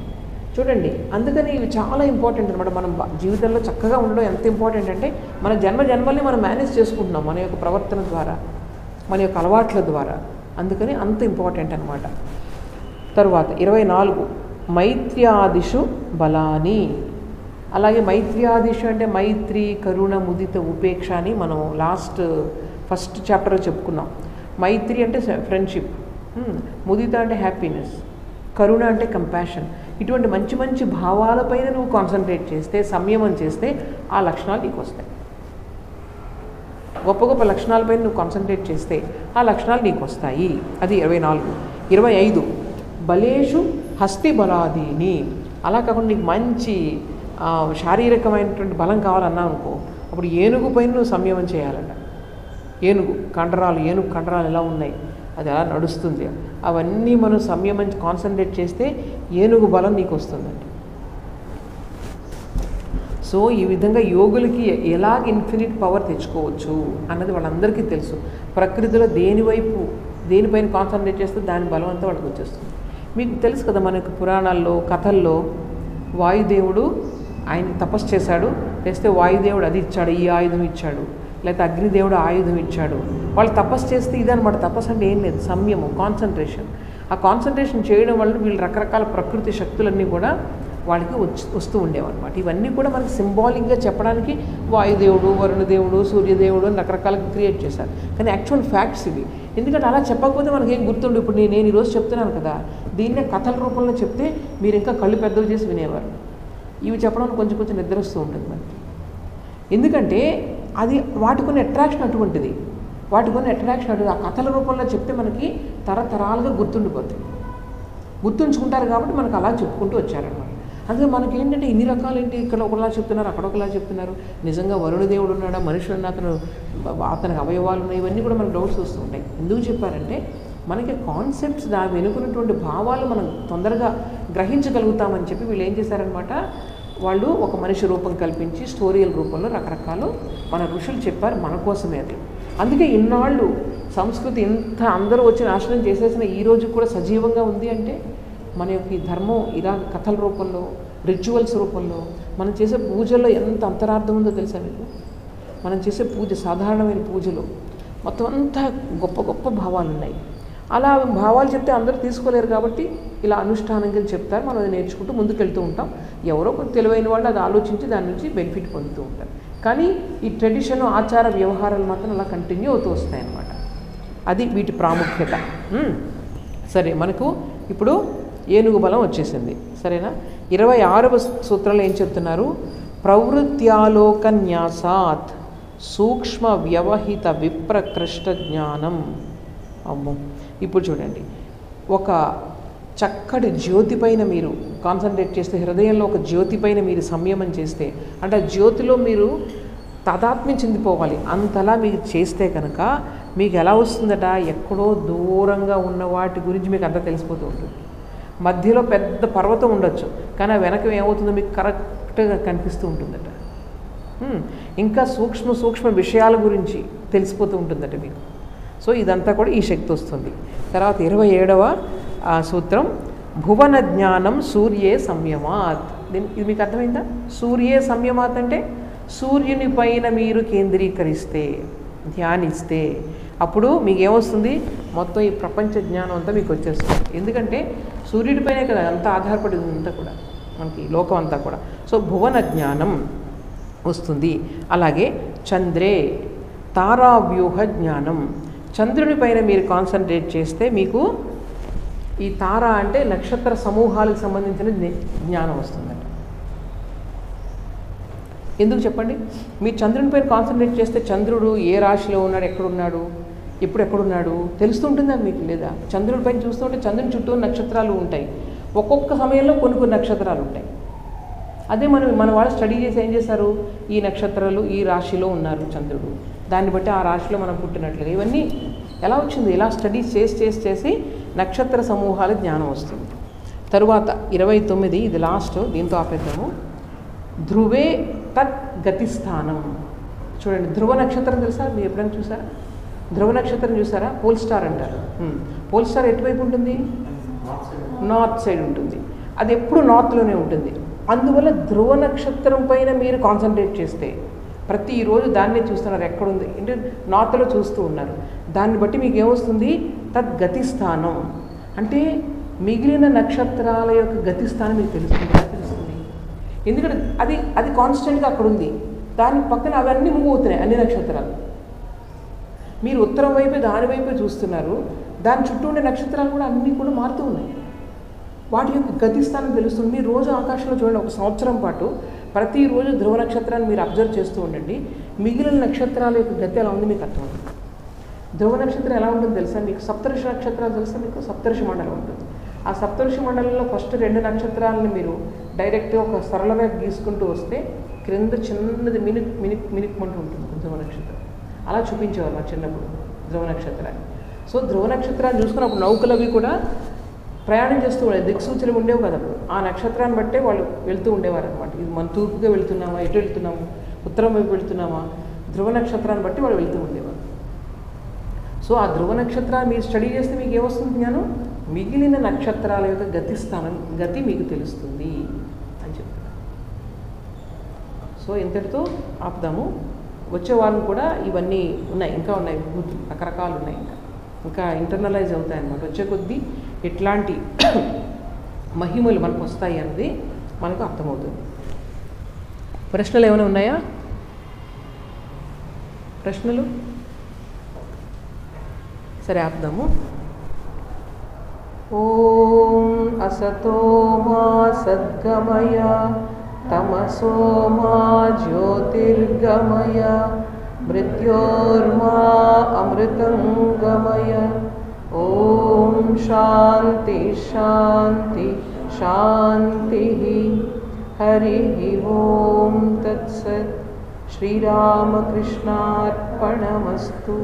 చూడండి, అందుకని ఇవి చాలా ఇంపార్టెంట్ అనమాట. మనం జీవితంలో చక్కగా ఉండడం ఎంత ఇంపార్టెంట్ అంటే మన జన్మల్ని మనం మేనేజ్ చేసుకుంటున్నాం మన యొక్క ప్రవర్తన ద్వారా, మన యొక్క అలవాట్ల ద్వారా. అందుకని అంత ఇంపార్టెంట్ అనమాట. తరువాత 24 మైత్ర్యాదిషు బలాని. అలాగే మైత్ర్యాదిషు అంటే మైత్రి, కరుణ, ముదిత, ఉపేక్ష అని మనం ఫస్ట్ చాప్టర్లో చెప్పుకున్నాం. మైత్రి అంటే ఫ్రెండ్షిప్, ముదిత అంటే హ్యాపీనెస్, కరుణ అంటే కంపాషన్. ఇటువంటి మంచి మంచి భావాలపైన నువ్వు కాన్సన్ట్రేట్ చేస్తే, సంయమం చేస్తే ఆ లక్షణాలు నీకు వస్తాయి. గొప్ప గొప్ప లక్షణాలపైన నువ్వు కాన్సన్ట్రేట్ చేస్తే ఆ లక్షణాలు నీకు వస్తాయి. అది 24. 25 బలేషు హస్తి బలాదీని. అలా కాకుండా నీకు మంచి శారీరకమైనటువంటి బలం కావాలన్నా అనుకో, అప్పుడు ఏనుగు పైన నువ్వు సంయమం చేయాలట. ఏనుగు కండరాలు ఎలా ఉన్నాయి, అది ఎలా నడుస్తుంది, అవన్నీ మనం సంయమం కాన్సన్ట్రేట్ చేస్తే ఏనుగు బలం నీకు వస్తుందండి. సో ఈ విధంగా యోగులకి ఎలాగ ఇన్ఫినిట్ పవర్ తెచ్చుకోవచ్చు అన్నది వాళ్ళందరికీ తెలుసు. ప్రకృతిలో దేనిపైన కాన్సన్ట్రేట్ చేస్తే దాని బలం అంతా వాళ్ళకి వచ్చేస్తుంది. మీకు తెలుసు కదా, మనకు పురాణాల్లో కథల్లో వాయుదేవుడు ఆయన తపస్సు చేశాడు, తెస్తే వాయుదేవుడు అది ఇచ్చాడు, ఈ ఆయుధం ఇచ్చాడు, లేకపోతే అగ్నిదేవుడు ఆయుధం ఇచ్చాడు. వాళ్ళు తపస్సు చేస్తే ఇదనమాట. తపస్సు అంటే ఏం లేదు, సంయమం, కాన్సన్ట్రేషన్. ఆ కాన్సన్ట్రేషన్ చేయడం వల్ల వీళ్ళు రకరకాల ప్రకృతి శక్తులన్నీ కూడా వాళ్ళకి వస్తూ ఉండేవన్నమాట. ఇవన్నీ కూడా మనకి సింబాలిక్గా చెప్పడానికి వాయుదేవుడు, వరుణదేవుడు, సూర్యదేవుడు అని రకరకాలుగా క్రియేట్ చేశారు. కానీ యాక్చువల్ ఫ్యాక్ట్స్ ఇవి. ఎందుకంటే అలా చెప్పకపోతే మనకేం గుర్తుండు. ఇప్పుడు నేను ఈరోజు చెప్తున్నాను కదా, దీన్నే కథల రూపంలో చెప్తే మీరు ఇంకా కళ్ళు పెద్దవి చేసి వినేవారు. ఇవి చెప్పడానికి కొంచెం నిద్ర వస్తూ ఉంటుంది మనకి. ఎందుకంటే అది వాటికున్న అట్రాక్షన్ అటువంటిది. ఆ కథల రూపంలో చెప్తే మనకి తరతరాలుగా గుర్తుంచుకుంటారు కాబట్టి మనకు అలా చెప్పుకుంటూ వచ్చారన్నమాట. అందుకే మనకి ఏంటంటే ఇన్ని రకాలేంటి, ఇక్కడ ఒకలా చెప్తున్నారు, అక్కడ ఒకలా చెప్తున్నారు. నిజంగా వరుణదేవుడు ఉన్నాడా, మనుషులు ఉన్న అతనికి అవయవాలు ఉన్నాయి, ఇవన్నీ కూడా మనకు డౌట్స్ వస్తూ ఉంటాయి. ఎందుకు చెప్పారంటే మనకి కాన్సెప్ట్స్ దాని వెనుకున్నటువంటి భావాలు మనం తొందరగా గ్రహించగలుగుతామని చెప్పి వీళ్ళు ఏం చేశారనమాట, వాళ్ళు ఒక మనిషి రూపం కల్పించి స్టోరియల్ రూపంలో రకరకాలు మన ఋషులు చెప్పారు మన కోసమే. అది అందుకే ఇన్నాళ్ళు సంస్కృతి ఇంత అందరూ వచ్చి నాశనం చేసేసిన ఈ రోజు కూడా సజీవంగా ఉంది అంటే మన యొక్క ఈ ధర్మం ఇలా కథల రూపంలో, రిచువల్స్ రూపంలో, మనం చేసే పూజల్లో ఎంత అంతరార్థం ఉందో తెలుసా మీకు? మనం చేసే పూజ, సాధారణమైన పూజలో మొత్తం అంతా గొప్ప గొప్ప భావాలు ఉన్నాయి. అలా భావాలు చెప్తే అందరూ తీసుకోలేరు కాబట్టి ఇలా అనుష్ఠానంగా చెప్తారు. మనం అది నేర్చుకుంటూ ముందుకెళ్తూ ఉంటాం. ఎవరో కొంచెం తెలివైన వాళ్ళు అది ఆలోచించి దాని నుంచి బెనిఫిట్ పొందుతూ ఉంటారు. కానీ ఈ ట్రెడిషన్, ఆచార వ్యవహారాలు మాత్రం అలా కంటిన్యూ అవుతూ వస్తాయన్నమాట. అది వీటి ప్రాముఖ్యత. సరే, మనకు ఇప్పుడు ఏనుగు బలం వచ్చేసింది, సరేనా? 26వ సూత్రంలో ఏం చెప్తున్నారు? ప్రవృత్యాలోకన్యాసాత్ సూక్ష్మ వ్యవహిత విప్రకృష్ట జ్ఞానం. అమ్మో, ఇప్పుడు చూడండి, ఒక చక్కటి జ్యోతి పైన మీరు కాన్సన్ట్రేట్ చేస్తే, హృదయంలో ఒక జ్యోతి పైన మీరు సంయమం చేస్తే, అంటే ఆ జ్యోతిలో మీరు తాదాత్మ్యం చెందిపోవాలి. అంతలా మీకు చేస్తే కనుక మీకు ఎలా వస్తుందట, ఎక్కడో దూరంగా ఉన్న వాటి గురించి మీకు అంతా తెలిసిపోతూ ఉంటుంది. మధ్యలో పెద్ద పర్వతం ఉండొచ్చు, కానీ ఆ వెనక ఏమవుతుందో మీకు కరెక్ట్గా కనిపిస్తూ ఉంటుందట. ఇంకా సూక్ష్మ విషయాల గురించి తెలిసిపోతూ ఉంటుందట మీకు. సో ఇదంతా కూడా ఈ శక్తి వస్తుంది. తర్వాత 27వ సూత్రం భువన జ్ఞానం సూర్యే సంయమాత్. ఇది మీకు అర్థమైందా? సూర్యే సంయమాత్ అంటే సూర్యుని పైన మీరు కేంద్రీకరిస్తే, ధ్యానిస్తే అప్పుడు మీకు ఏమొస్తుంది? మొత్తం ఈ ప్రపంచ జ్ఞానం అంతా మీకు వచ్చేస్తుంది. ఎందుకంటే సూర్యుడిపైనే కదా అంతా ఆధారపడి అంతా కూడా, మనకి లోకం అంతా కూడా. సో భువన జ్ఞానం వస్తుంది. అలాగే చంద్రే తారావ్యూహ జ్ఞానం. చంద్రుని పైన మీరు కాన్సన్ట్రేట్ చేస్తే మీకు ఈ తార అంటే నక్షత్ర సమూహాలకు సంబంధించిన జ్ఞానం వస్తుందండి. ఎందుకు చెప్పండి? మీరు చంద్రుని పైన కాన్సన్ట్రేట్ చేస్తే చంద్రుడు ఏ రాశిలో ఉన్నాడు, ఎక్కడున్నాడు, ఎప్పుడు ఎక్కడున్నాడు తెలుస్తుంటుందని మీకు లేదా? చంద్రుడి పైన చూస్తుంటే చంద్రుని చుట్టూ నక్షత్రాలు ఉంటాయి. ఒక్కొక్క సమయంలో కొన్ని నక్షత్రాలు ఉంటాయి. అదే మన వాళ్ళు స్టడీ చేసి ఏం చేశారు? ఈ నక్షత్రాలు ఈ రాశిలో ఉన్నారు చంద్రుడు, దాన్ని బట్టి ఆ రాశిలో మనం పుట్టినట్లుగా. ఇవన్నీ ఎలా వచ్చింది? ఇలా స్టడీస్ చేసి నక్షత్ర సమూహాల జ్ఞానం వస్తుంది. తరువాత 29, ఇది లాస్ట్, దీంతో ఆపేద్దాము. ధ్రువే తత్ గతిస్థానం. చూడండి, ధ్రువ నక్షత్రం తెలుసా? మీరు ఎప్పుడైనా చూసారా? ధ్రువ నక్షత్రం చూసారా? పోల్ స్టార్ అంటారు. పోల్ స్టార్ ఎటువైపు ఉంటుంది? నార్త్ సైడ్ ఉంటుంది. అది ఎప్పుడు నార్త్లోనే ఉంటుంది. అందువల్ల ధ్రువ నక్షత్రం పైన మీరు కాన్సన్ట్రేట్ చేస్తే ప్రతిరోజు దాన్నే చూస్తున్నారు, ఎక్కడుంది అంటే నార్త్లో చూస్తూ ఉన్నారు. దాన్ని బట్టి మీకు ఏమొస్తుంది? తద్గతిస్థానం అంటే మిగిలిన నక్షత్రాల యొక్క గతిస్థానం మీకు తెలుస్తుంది. ఎందుకంటే అది కాన్స్టెంట్గా అక్కడ ఉంది. దాని పక్కన అవన్నీ మూవ్ అవుతున్నాయి, అన్ని నక్షత్రాలు. మీరు ఉత్తరం వైపే దాని వైపే చూస్తున్నారు, దాని చుట్టూ ఉండే నక్షత్రాలు కూడా అన్నీ కూడా మారుతూ ఉన్నాయి. వాటి యొక్క గతిస్థానం తెలుస్తుంది. మీరు రోజు ఆకాశంలో చూడండి, ఒక సంవత్సరం పాటు ప్రతిరోజు ధ్రువ నక్షత్రాన్ని మీరు అబ్జర్వ్ చేస్తూ ఉండండి. మిగిలిన నక్షత్రాల యొక్క గతి ఎలా ఉంది మీకు అర్థమవుతుంది. ధ్రువ నక్షత్రం ఎలా ఉంటుందో తెలుసా మీకు? సప్తర్షి నక్షత్రాలు తెలుసా మీకు? సప్తర్షి మండలం ఉంటుంది. ఆ సప్తర్షి మండలంలో ఫస్ట్ 2 నక్షత్రాలను మీరు డైరెక్ట్గా ఒక సరళగా గీసుకుంటూ వస్తే క్రింద చిన్నది మినిక్మంటూ ఉంటుంది ధ్రువ నక్షత్రం. అలా చూపించేవారు మా చిన్నప్పుడు ధ్రువ నక్షత్రాన్ని. సో ధ్రువ నక్షత్రాన్ని చూసుకున్నప్పుడు నౌకలు అవి కూడా ప్రయాణం చేస్తూ ఉండేది. దిక్సూచనలు ఉండేవి కదా, ఆ నక్షత్రాన్ని బట్టే వాళ్ళు వెళ్తూ ఉండేవారు అనమాట. ఇది మన తూర్పుగా వెళ్తున్నామా, ఎటు వెళ్తున్నాము, ఉత్తరం వైపు వెళ్తున్నామా, ధ్రువ నక్షత్రాన్ని బట్టి వాళ్ళు వెళ్తూ ఉండేవారు. సో ఆ ధ్రువ నక్షత్రాన్ని మీరు స్టడీ చేస్తే మీకు ఏమొస్తుంది జ్ఞానం? మిగిలిన నక్షత్రాల యొక్క గతి మీకు తెలుస్తుంది అని చెప్తున్నారు. సో ఇంతటితో ఆపుదాము. వచ్చే వారం కూడా ఇవన్నీ ఉన్నాయి, ఇంకా ఉన్నాయి, రకరకాలు ఉన్నాయి, ఇంకా ఇంటర్నలైజ్ అవుతాయి అన్నమాట. వచ్చే కొద్దీ ఎట్లాంటి మహిమలు మనకు వస్తాయి అన్నది మనకు అర్థమవుతుంది. ప్రశ్నలు ఏమైనా ఉన్నాయా? ప్రశ్నలు? సరే ఆపుదాము. ఓం అసతో మా సద్గమయ తమసో మా జ్యోతిర్గమయ మృత్యోర్మా అమృతంగమయ. ఓం శాంతి శాంతి శాంతి. హరి ఓం తత్సత్. శ్రీరామకృష్ణార్పణమస్తు.